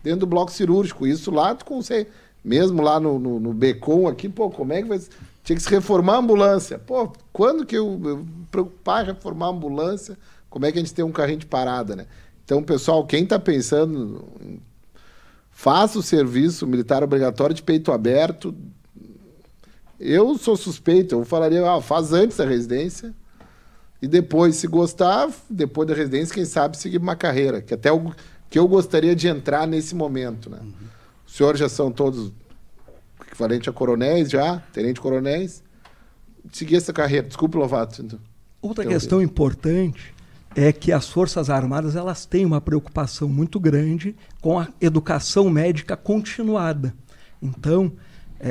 dentro do bloco cirúrgico? Isso lá tu consegue. Mesmo lá no Becom aqui, pô, como é que vai... Tinha que se reformar a ambulância. Pô, quando que eu me preocupar em reformar a ambulância, como é que a gente tem um carrinho de parada, né? Então, pessoal, quem está pensando, faça o serviço militar obrigatório de peito aberto. Eu sou suspeito, eu falaria, faz antes da residência e depois, se gostar, depois da residência, quem sabe seguir uma carreira, que até que eu gostaria de entrar nesse momento, né? Uhum. Os senhores já são todos equivalente a coronéis já, tenente-coronéis, seguir essa carreira. Desculpe, Lovato.
Outra questão importante é que as Forças Armadas elas têm uma preocupação muito grande com a educação médica continuada. Então,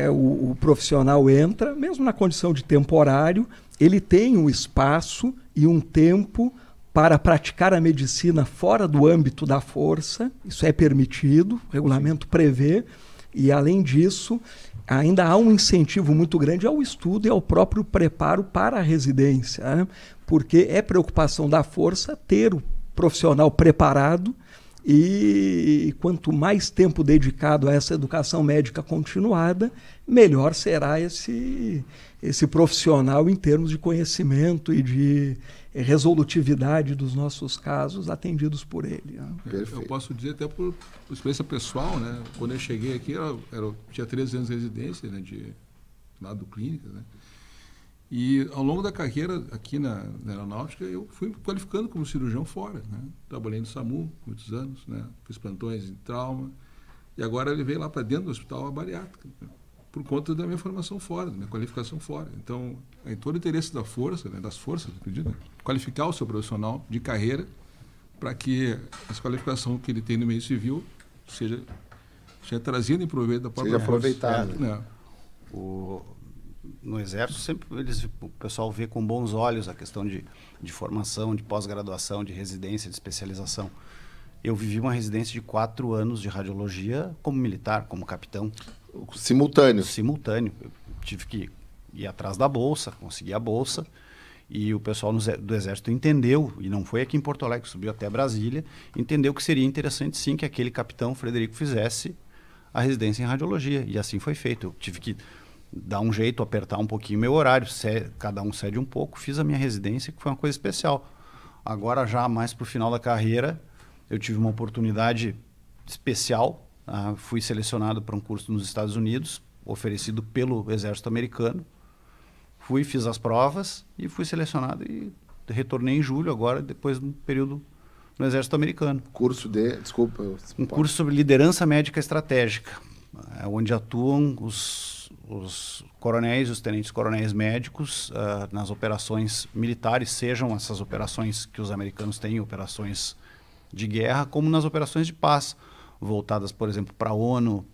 o profissional entra, mesmo na condição de temporário, ele tem um espaço e um tempo para praticar a medicina fora do âmbito da força. Isso é permitido, o regulamento prevê, e além disso, ainda há um incentivo muito grande ao estudo e ao próprio preparo para a residência, né? Porque é preocupação da força ter o profissional preparado e quanto mais tempo dedicado a essa educação médica continuada, melhor será esse profissional em termos de conhecimento e de resolutividade dos nossos casos atendidos por ele, né?
Eu posso dizer até por experiência pessoal, né? Quando eu cheguei aqui, eu tinha 13 anos de residência, né, de lado clínica, né? E ao longo da carreira aqui na Aeronáutica, eu fui qualificando como cirurgião fora, né? Trabalhei no SAMU muitos anos, né? Fiz plantões em trauma, e agora ele veio lá para dentro do hospital a bariátrica, né? Por conta da minha formação fora, da minha qualificação fora. Então, é em todo o interesse da força, né? Das forças, acredito, né? Qualificar o seu profissional de carreira para que essa qualificação que ele tem no meio civil seja trazida em proveito da própria força.
Seja aproveitada.
Né?
No Exército, sempre o pessoal vê com bons olhos a questão de formação, de pós-graduação, de residência, de especialização. Eu vivi uma residência de 4 anos de radiologia como militar, como capitão.
Simultâneo.
Simultâneo. Eu tive que ir atrás da bolsa, consegui a bolsa, e o pessoal do Exército entendeu, e não foi aqui em Porto Alegre, subiu até Brasília, entendeu que seria interessante sim que aquele capitão Frederico fizesse a residência em radiologia, e assim foi feito. Eu tive que dar um jeito, apertar um pouquinho meu horário, cada um cede um pouco, fiz a minha residência, que foi uma coisa especial. Agora, já mais para o final da carreira, eu tive uma oportunidade especial, fui selecionado para um curso nos Estados Unidos, oferecido pelo Exército Americano, fiz as provas e fui selecionado e retornei em julho agora, depois de um período no Exército Americano.
Curso de... Desculpa.
Um curso sobre liderança médica estratégica. onde atuam os coronéis, os tenentes-coronéis médicos nas operações militares, sejam essas operações que os americanos têm, operações de guerra, como nas operações de paz, voltadas, por exemplo, para a ONU.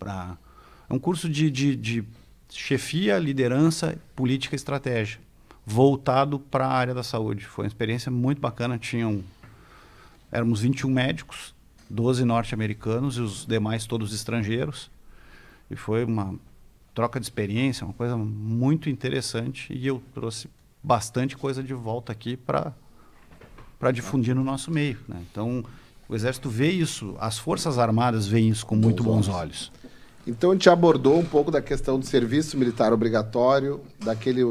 É um curso de chefia, liderança, política e estratégia, voltado para a área da saúde. Foi uma experiência muito bacana. Éramos 21 médicos, 12 norte-americanos e os demais todos estrangeiros. E foi uma troca de experiência, uma coisa muito interessante, e eu trouxe bastante coisa de volta aqui para difundir no nosso meio, né? Então, o Exército vê isso, as Forças Armadas veem isso com muito bons olhos.
Então, a gente abordou um pouco da questão do serviço militar obrigatório,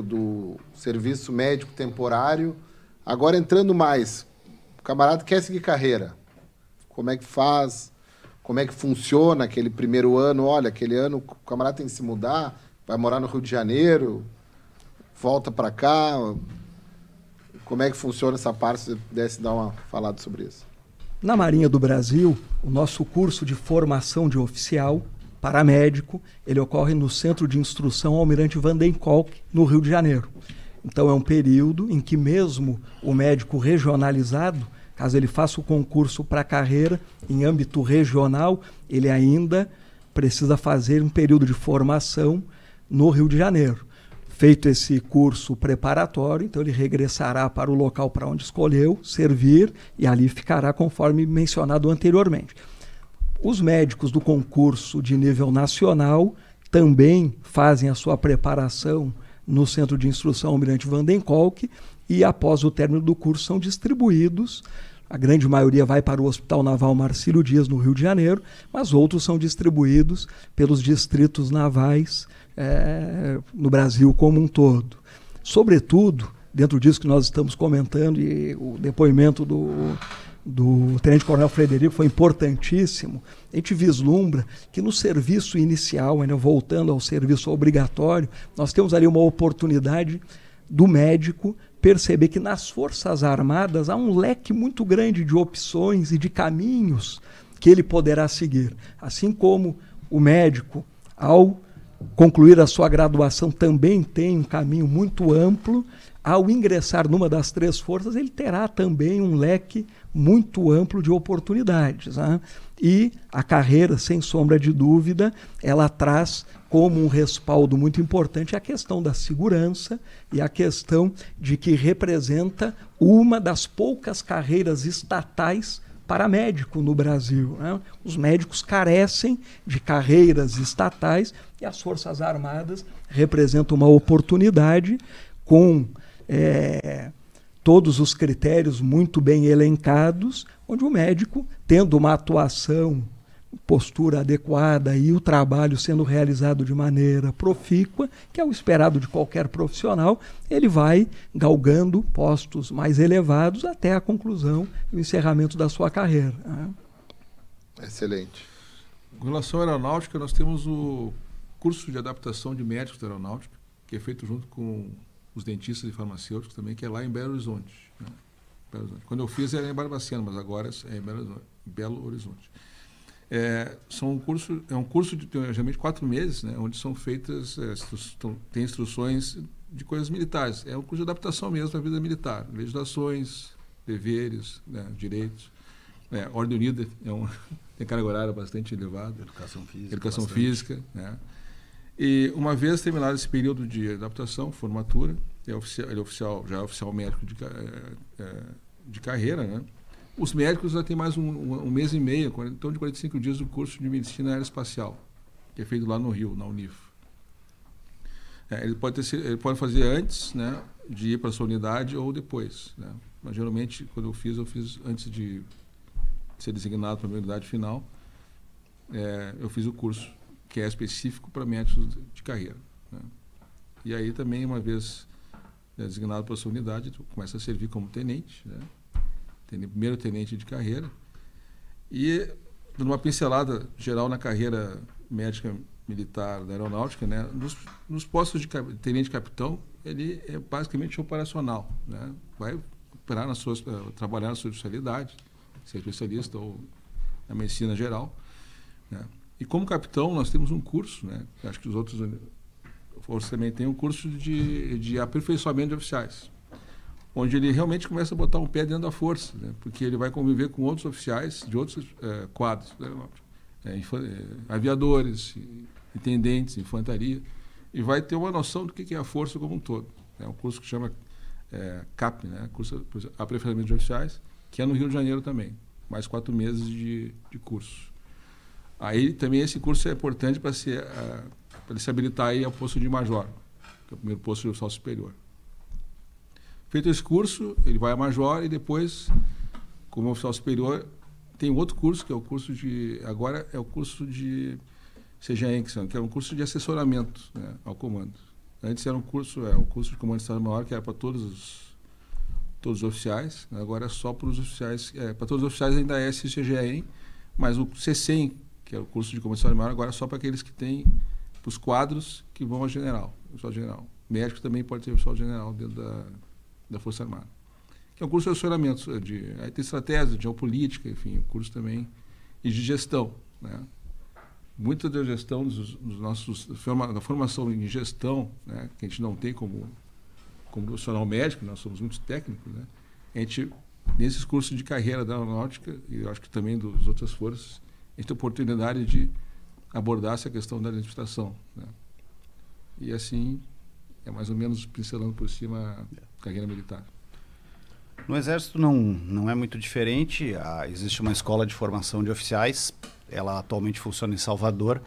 do serviço médico temporário. Agora, entrando mais, o camarada quer seguir carreira. Como é que faz? Como é que funciona aquele primeiro ano? Olha, aquele ano o camarada tem que se mudar, vai morar no Rio de Janeiro, volta para cá. Como é que funciona essa parte? Se você pudesse dar uma falada sobre isso.
Na Marinha do Brasil, o nosso curso de formação de oficial paramédico, ele ocorre no Centro de Instrução Almirante Vandenkolk, no Rio de Janeiro. Então é um período em que mesmo o médico regionalizado, caso ele faça o concurso para a carreira em âmbito regional, ele ainda precisa fazer um período de formação no Rio de Janeiro. Feito esse curso preparatório, então ele regressará para o local para onde escolheu servir e ali ficará conforme mencionado anteriormente. Os médicos do concurso de nível nacional também fazem a sua preparação no Centro de Instrução Almirante Vandenkolk e após o término do curso são distribuídos. A grande maioria vai para o Hospital Naval Marcílio Dias, no Rio de Janeiro, mas outros são distribuídos pelos distritos navais no Brasil como um todo. Sobretudo, dentro disso que nós estamos comentando, e o depoimento do Tenente-Coronel Frederico foi importantíssimo, a gente vislumbra que no serviço inicial, ainda voltando ao serviço obrigatório, nós temos ali uma oportunidade do médico perceber que nas Forças Armadas há um leque muito grande de opções e de caminhos que ele poderá seguir. Assim como o médico, ao concluir a sua graduação, também tem um caminho muito amplo, ao ingressar numa das três forças, ele terá também um leque muito amplo de oportunidades, né? E a carreira, sem sombra de dúvida, ela traz como um respaldo muito importante a questão da segurança e a questão de que representa uma das poucas carreiras estatais para médico no Brasil, né? Os médicos carecem de carreiras estatais e as Forças Armadas representam uma oportunidade com todos os critérios muito bem elencados, onde o médico, tendo uma atuação, postura adequada e o trabalho sendo realizado de maneira profícua, que é o esperado de qualquer profissional, ele vai galgando postos mais elevados até a conclusão e o encerramento da sua carreira.
Excelente.
Com relação à aeronáutica, nós temos o curso de adaptação de médicos da aeronáutica, que é feito junto com os dentistas e farmacêuticos também, que é lá em Belo Horizonte, né? Quando eu fiz era em Barbacena, mas agora é em Belo Horizonte. É um curso de geralmente 4 meses, né, onde são feitas, tem instruções de coisas militares. É um curso de adaptação mesmo da vida militar, legislações, deveres, né, direitos. Ordem Unida tem carga horária bastante elevada. Educação física, né? E uma vez terminado esse período de adaptação, formatura, já é oficial médico de carreira, né? Os médicos já têm mais um mês e meio, então de 45 dias do curso de Medicina Aeroespacial, que é feito lá no Rio, na Unif. Ele pode fazer antes, né, de ir para a sua unidade ou depois, né? Mas geralmente, quando eu fiz antes de ser designado para a minha unidade final, eu fiz o curso que é específico para médicos de carreira, né? E aí também, uma vez designado para a sua unidade, tu começa a servir como tenente, né? Primeiro tenente de carreira, e dando uma pincelada geral na carreira médica militar da aeronáutica, né? Nos postos de tenente capitão, ele é basicamente operacional, né? Vai operar trabalhar na sua especialidade, ser especialista ou na medicina geral, né? E como capitão, nós temos um curso, né? Acho que os outros forças também têm um curso de aperfeiçoamento de oficiais, onde ele realmente começa a botar um pé dentro da força, né? Porque ele vai conviver com outros oficiais de outros quadros da aeronáutica, aviadores, intendentes, infantaria, e vai ter uma noção do que é a força como um todo. É um curso que chama CAP, né? Curso de Aperfeiçoamento de Oficiais, que é no Rio de Janeiro também, mais 4 meses de curso. Aí também esse curso é importante para ele se habilitar aí ao posto de major, que é o primeiro posto de oficial superior. Feito esse curso, ele vai a major e depois, como oficial superior, tem outro curso, que é o curso de... Agora é o curso de CGEM, que é um curso de assessoramento, né, ao comando. Antes era um curso de comando de Estado-Maior, que era para todos os oficiais, agora é só para os oficiais, para todos os oficiais ainda é esse CGEM, mas o CCEM, que é o curso de comando de Estado-Maior, agora é só para aqueles que têm, para os quadros que vão a general, oficial general. Médico também pode ter oficial general dentro da Força Armada. Que é um curso de assessoramento, aí tem estratégia, de geopolítica, enfim, um curso também, e de gestão, né? Muita da gestão da formação em gestão, né, que a gente não tem como profissional médico, nós somos muito técnicos, né? A gente, nesses cursos de carreira da aeronáutica, e eu acho que também das outras forças, a gente tem a oportunidade de abordar essa questão da administração, né? E assim, é mais ou menos pincelando por cima a carreira militar.
No Exército não é muito diferente. Existe uma escola de formação de oficiais, ela atualmente funciona em Salvador.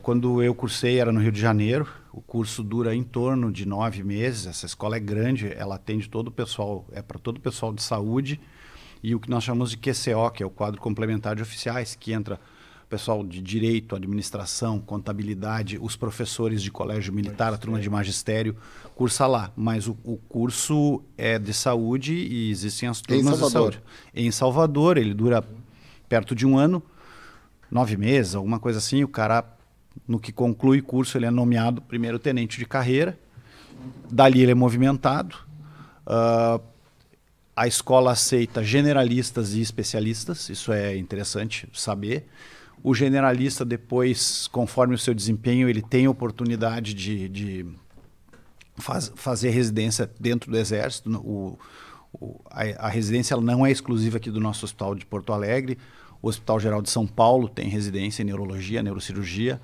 Quando eu cursei era no Rio de Janeiro, o curso dura em torno de 9 meses, essa escola é grande, ela atende todo o pessoal, é para todo o pessoal de saúde, e o que nós chamamos de QCO, que é o quadro complementar de oficiais, que entra pessoal de direito, administração, contabilidade, os professores de colégio militar, a turma de magistério, cursa lá. Mas o curso é de saúde e existem as turmas de saúde. Em Salvador, ele dura perto de 1 ano, 9 meses, alguma coisa assim. O cara, no que conclui o curso, ele é nomeado primeiro tenente de carreira. Dali ele é movimentado. A escola aceita generalistas e especialistas, isso é interessante saber. O generalista depois, conforme o seu desempenho, ele tem oportunidade de fazer residência dentro do Exército. A residência ela não é exclusiva aqui do nosso hospital de Porto Alegre. O Hospital Geral de São Paulo tem residência em neurologia, neurocirurgia.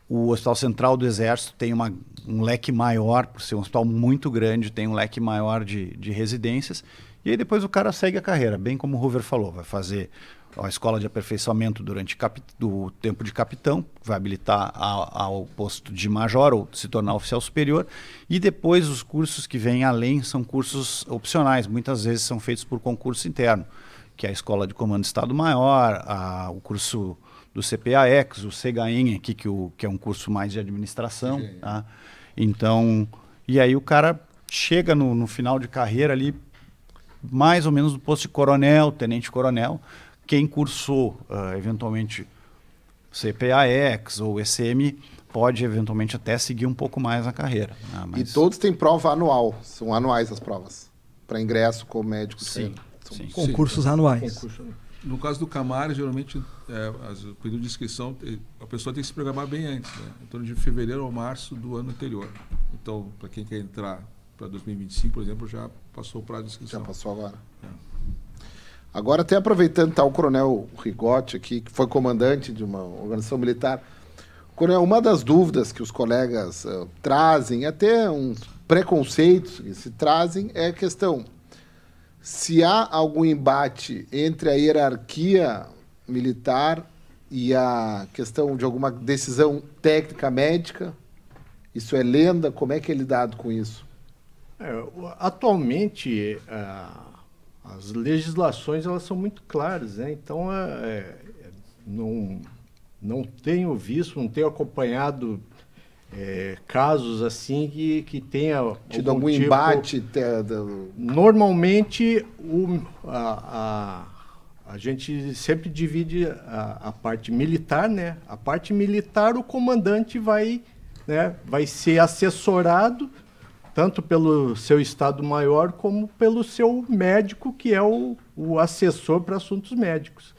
O Hospital Central do Exército tem um leque maior, por ser um hospital muito grande, tem um leque maior de residências. E aí depois o cara segue a carreira, bem como o Hoover falou, vai fazer a escola de aperfeiçoamento durante o tempo de capitão, vai habilitar ao posto de major ou se tornar oficial superior, e depois os cursos que vêm além são cursos opcionais, muitas vezes são feitos por concurso interno, que é a escola de comando de Estado-Maior, o curso do CPAEX, o CGEM aqui, que é um curso mais de administração. Tá? Então, e aí o cara chega no final de carreira ali, mais ou menos do posto de coronel, tenente-coronel. Quem cursou, eventualmente, CPAEX ou ECM, pode, eventualmente, até seguir um pouco mais na carreira.
Mas... E todos têm prova anual, são anuais as provas, para ingresso como médico.
Sim.
Concursos anuais.
No caso do Camar, geralmente, o período de inscrição, a pessoa tem que se programar bem antes, né? Em torno de fevereiro ou março do ano anterior. Então, para quem quer entrar para 2025, por exemplo, já passou o prazo de inscrição.
Já passou agora. Agora, até aproveitando, tá o Coronel Rigotti aqui, que foi comandante de uma organização militar. Coronel, uma das dúvidas que os colegas trazem, até uns preconceitos que se trazem, é a questão se há algum embate entre a hierarquia militar e a questão de alguma decisão técnica médica. Isso é lenda? Como é que é lidado com isso?
Atualmente, as legislações elas são muito claras, né? Então, não tenho visto, não tenho acompanhado casos assim que tenha
tido algum embate.
Normalmente, a gente sempre divide a parte militar, né? A parte militar, o comandante vai ser assessorado tanto pelo seu Estado-Maior como pelo seu médico, que é o assessor para assuntos médicos.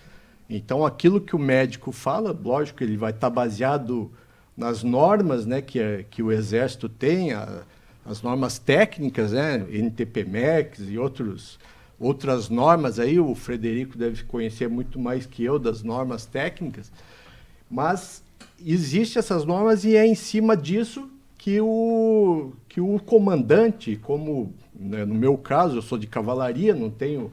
Então, aquilo que o médico fala, lógico, ele vai estar baseado nas normas, né, que o Exército tem, as normas técnicas, né, NTP-MEX e outras normas aí, o Frederico deve conhecer muito mais que eu das normas técnicas, mas existem essas normas e é em cima disso que o comandante, como, né, no meu caso, eu sou de cavalaria, não tenho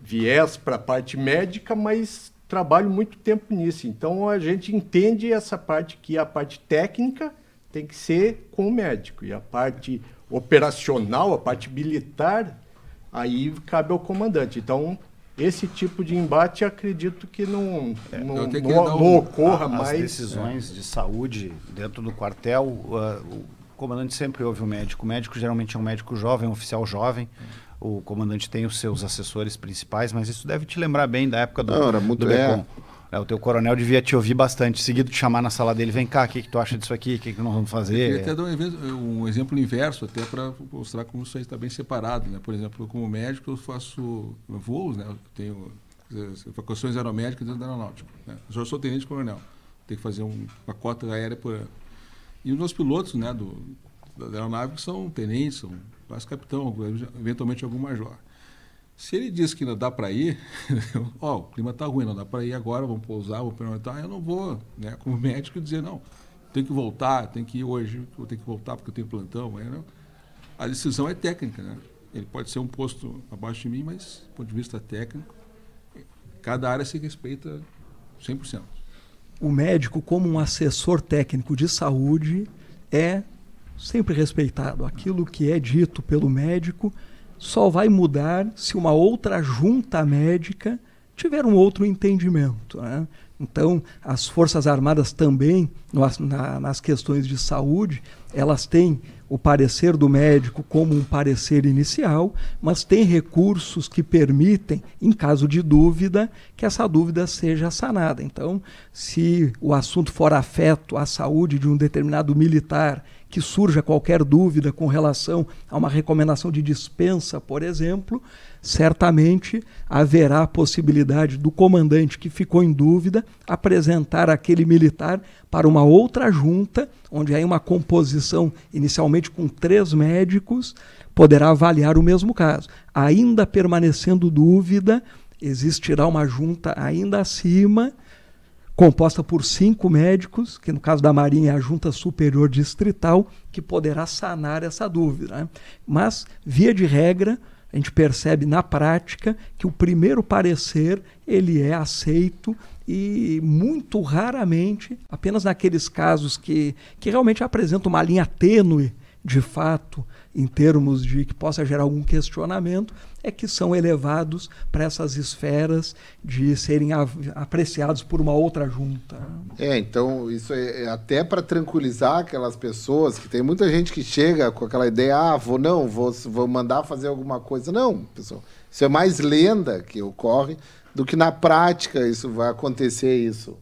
viés para a parte médica, mas trabalho muito tempo nisso. Então, a gente entende essa parte, que a parte técnica tem que ser com o médico, e a parte operacional, a parte militar, aí cabe ao comandante. Então, esse tipo de embate, acredito que não ocorra mais.
As decisões de saúde dentro do quartel, o comandante sempre ouve o médico. O médico geralmente é um médico jovem, um oficial jovem. O comandante tem os seus assessores principais, mas isso deve te lembrar bem da época do Becom. O teu coronel devia te ouvir bastante, seguido te chamar na sala dele, vem cá, o que tu acha disso aqui, o que nós vamos fazer?
Eu queria até dar um exemplo inverso, até para mostrar como isso aí está bem separado, né? Por exemplo, como médico, eu faço voos, né? Eu tenho evacuações aeromédicas dentro da aeronáutica, né? Eu já sou tenente coronel, tenho que fazer uma cota aérea por ano. E os meus pilotos, né, da aeronave, que são tenentes, são quase capitão, eventualmente algum major. Se ele diz que não dá para ir, o clima está ruim, não dá para ir agora, vamos pousar, vamos perguntar, eu não vou, né, como médico, dizer, não, tem que voltar, tem que ir hoje, eu tenho que voltar porque eu tenho plantão. Não. A decisão é técnica, né? Ele pode ser um posto abaixo de mim, mas, do ponto de vista técnico, cada área se respeita 100%.
O médico, como um assessor técnico de saúde, é sempre respeitado. Aquilo que é dito pelo médico só vai mudar se uma outra junta médica tiver um outro entendimento, né? Então, as Forças Armadas também, nas questões de saúde, elas têm o parecer do médico como um parecer inicial, mas tem recursos que permitem, em caso de dúvida, que essa dúvida seja sanada. Então, se o assunto for afeto à saúde de um determinado militar, que surja qualquer dúvida com relação a uma recomendação de dispensa, por exemplo, certamente haverá a possibilidade do comandante que ficou em dúvida apresentar aquele militar para uma outra junta, onde aí uma composição inicialmente com 3 médicos poderá avaliar o mesmo caso. Ainda permanecendo dúvida, existirá uma junta ainda acima, composta por 5 médicos, que no caso da Marinha é a Junta Superior Distrital, que poderá sanar essa dúvida, né? Mas, via de regra, a gente percebe na prática que o primeiro parecer ele é aceito e muito raramente, apenas naqueles casos que realmente apresentam uma linha tênue, de fato, em termos de que possa gerar algum questionamento, é que são elevados para essas esferas de serem apreciados por uma outra junta.
Então, isso é até para tranquilizar aquelas pessoas, que tem muita gente que chega com aquela ideia, vou mandar fazer alguma coisa. Não, pessoal, isso é mais lenda que ocorre do que na prática isso vai acontecer isso.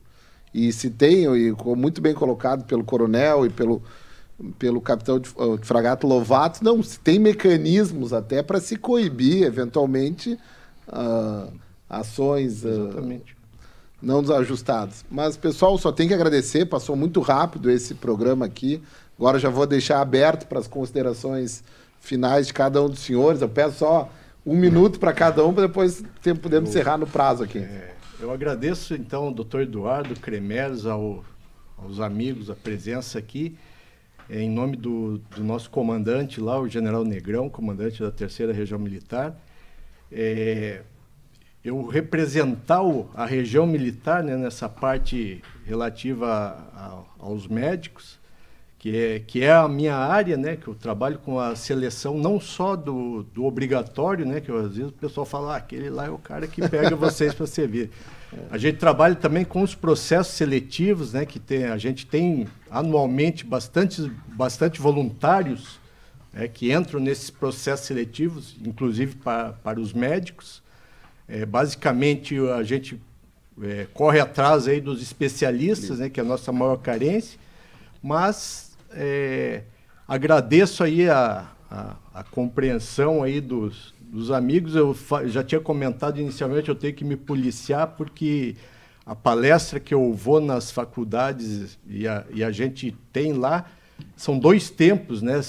E se tem, e muito bem colocado pelo coronel e pelo capitão de fragata Lovato, não, se tem mecanismos até para se coibir, eventualmente, ações não desajustadas. Mas, pessoal, só tem que agradecer, passou muito rápido esse programa aqui. Agora já vou deixar aberto para as considerações finais de cada um dos senhores. Eu peço só 1 minuto para cada um, para depois podemos encerrar no prazo aqui.
Eu agradeço, então, ao doutor Eduardo Cremers, aos amigos, a presença aqui. Em nome do nosso comandante lá, o General Negrão, comandante da 3ª Região Militar, eu representar a região militar, né, nessa parte relativa aos médicos, que é a minha área, né, que eu trabalho com a seleção não só do obrigatório, né, que às vezes o pessoal fala, aquele lá é o cara que pega vocês para servir. A gente trabalha também com os processos seletivos, né, a gente tem anualmente bastante voluntários que entram nesses processos seletivos, inclusive para os médicos. Basicamente, a gente corre atrás aí dos especialistas, né, que é a nossa maior carência, mas agradeço aí a compreensão aí dos amigos, eu já tinha comentado inicialmente, eu tenho que me policiar, porque a palestra que eu vou nas faculdades e a gente tem lá, são 2 tempos, né?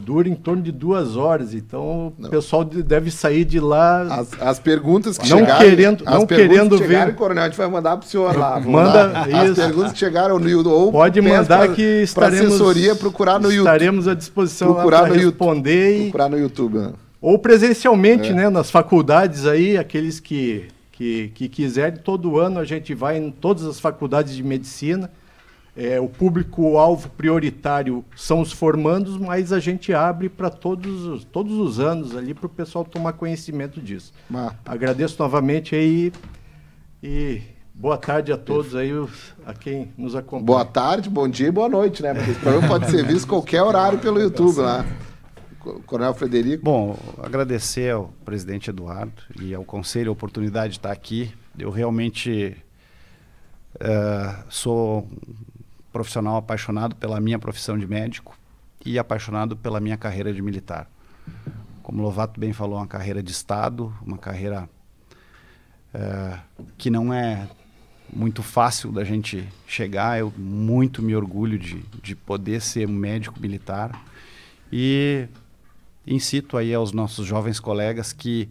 Dura em torno de 2 horas, então o pessoal deve sair de lá...
As perguntas que
não
chegaram...
não querendo
ver...
Coronel,
a gente vai mandar para o senhor lá.
Manda
as
isso.
perguntas que chegaram no YouTube... Ou
pode mandar que estaremos...
Para assessoria, procurar no YouTube.
Estaremos à disposição para responder.
Procurar no YouTube, né?
Ou presencialmente, né? Nas faculdades aí, aqueles que quiserem, todo ano a gente vai em todas as faculdades de medicina. O público-alvo prioritário são os formandos, mas a gente abre para todos os anos ali para o pessoal tomar conhecimento disso. Agradeço novamente aí e boa tarde a todos aí, a quem nos acompanha.
Boa tarde, bom dia e boa noite, né? Porque esse programa pode ser visto qualquer horário pelo YouTube lá. Coronel Frederico.
Bom, agradecer ao presidente Eduardo e ao conselho a oportunidade de estar aqui. Eu realmente sou profissional apaixonado pela minha profissão de médico e apaixonado pela minha carreira de militar. Como o Lovato bem falou, uma carreira de Estado, uma carreira que não é muito fácil da gente chegar. Eu muito me orgulho de poder ser um médico militar e incito aí aos nossos jovens colegas que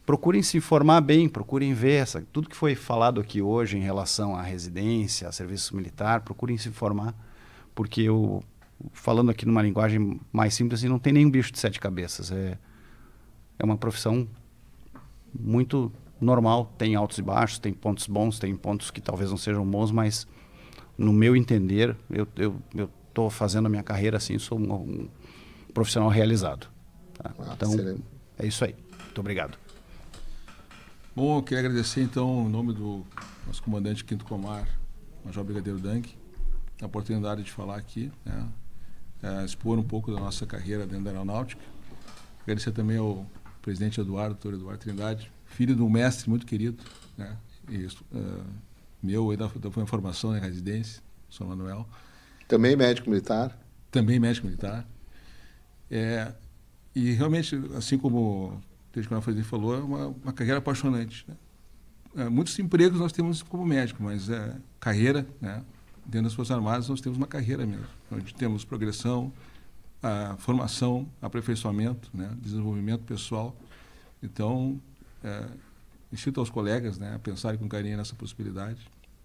procurem se informar bem, procurem ver tudo que foi falado aqui hoje em relação à residência, a serviço militar, procurem se informar, porque falando aqui numa linguagem mais simples, assim, não tem nenhum bicho de 7 cabeças. É uma profissão muito normal, tem altos e baixos, tem pontos bons, tem pontos que talvez não sejam bons, mas no meu entender, eu estou fazendo a minha carreira assim, sou um profissional realizado. Tá? Então, excelente. É isso aí. Muito obrigado.
Bom, eu queria agradecer, então, em nome do nosso comandante 5º Comar, Major Brigadeiro Dang, a oportunidade de falar aqui, né? Expor um pouco da nossa carreira dentro da aeronáutica. Agradecer também ao presidente Eduardo, doutor Eduardo Trindade, filho de um mestre muito querido, né? Meu, da minha formação em residência, São Manuel.
Também médico militar?
Também médico militar. E realmente, assim como o Coronel Frederico falou, é uma carreira apaixonante, né? Muitos empregos nós temos como médico, mas carreira, né? Dentro das Forças Armadas nós temos uma carreira mesmo, onde temos progressão, formação, aperfeiçoamento, né? Desenvolvimento pessoal. Então, incito aos colegas, né, a pensarem com carinho nessa possibilidade,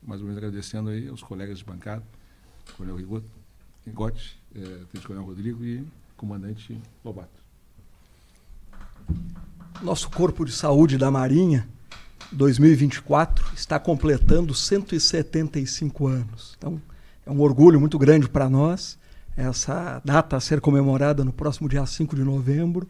mais ou menos agradecendo aí aos colegas de bancada, Coronel Rigotti, Coronel Rodrigo e Comandante Lobato.
Nosso Corpo de Saúde da Marinha, 2024, está completando 175 anos. Então, é um orgulho muito grande para nós, essa data a ser comemorada no próximo dia 5 de novembro.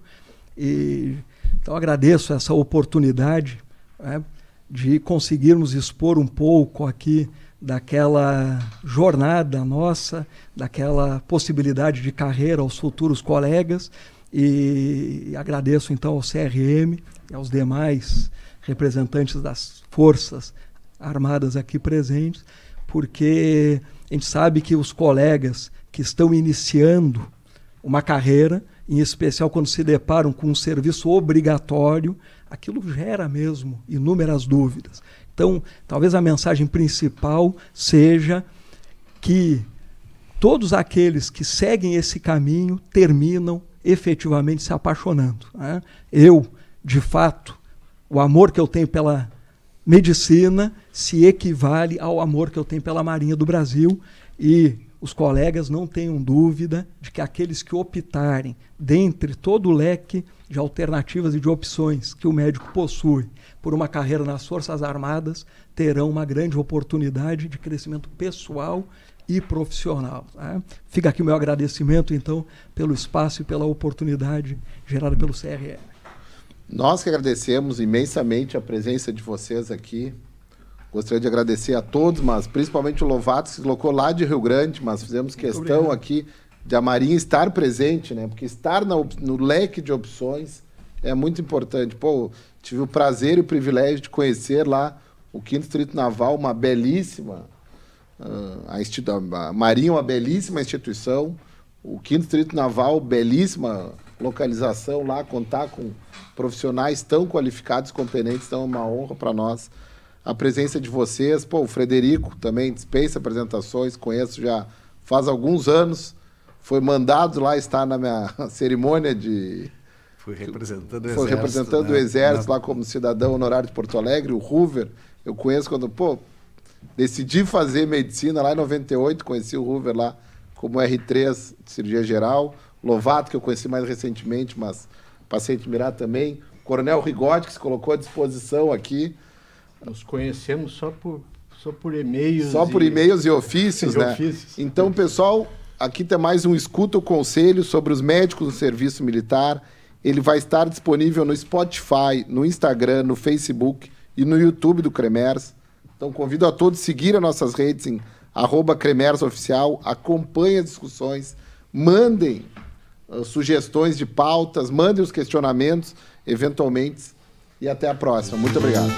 Então, agradeço essa oportunidade, né, de conseguirmos expor um pouco aqui daquela jornada nossa, daquela possibilidade de carreira aos futuros colegas. E agradeço então ao CRM e aos demais representantes das Forças Armadas aqui presentes, porque a gente sabe que os colegas que estão iniciando uma carreira, em especial quando se deparam com um serviço obrigatório, aquilo gera mesmo inúmeras dúvidas. Então, talvez a mensagem principal seja que todos aqueles que seguem esse caminho terminam efetivamente se apaixonando, né? Eu, de fato, o amor que eu tenho pela medicina se equivale ao amor que eu tenho pela Marinha do Brasil, e os colegas não tenham dúvida de que aqueles que optarem, dentre todo o leque de alternativas e de opções que o médico possui por uma carreira nas Forças Armadas, terão uma grande oportunidade de crescimento pessoal e profissional. Né? Fica aqui o meu agradecimento, então, pelo espaço e pela oportunidade gerada pelo CRM.
Nós que agradecemos imensamente a presença de vocês aqui. Gostaria de agradecer a todos, mas principalmente o Lovato, que se deslocou lá de Rio Grande, mas fizemos questão aqui de a Marinha estar presente, né? Porque estar no leque de opções é muito importante. Pô, tive o prazer e o privilégio de conhecer lá o 5º Distrito Naval, uma belíssima... a Marinha é uma belíssima instituição, o 5º Distrito Naval, belíssima localização lá, contar com profissionais tão qualificados, competentes, então é uma honra para nós a presença de vocês. Pô, o Frederico também dispensa apresentações, conheço já faz alguns anos, foi mandado lá estar na minha cerimônia de...
Foi representando
o Exército lá como cidadão honorário de Porto Alegre. O Hoover, eu conheço quando, decidi fazer medicina lá em 98, conheci o Hoover lá como R3 de cirurgia geral. Lovato, que eu conheci mais recentemente, mas passei a admirar também. Coronel Rigotti, que se colocou à disposição aqui.
Nos conhecemos só por e-mails.
Só por e-mails e ofícios, né? Então, pessoal, aqui tem mais um Escuta o Conselho sobre os médicos do serviço militar. Ele vai estar disponível no Spotify, no Instagram, no Facebook e no YouTube do Cremers. Então, convido a todos a seguir as nossas redes em @CremersOficial. Acompanhem as discussões, mandem sugestões de pautas, mandem os questionamentos, eventualmente. E até a próxima. Muito obrigado.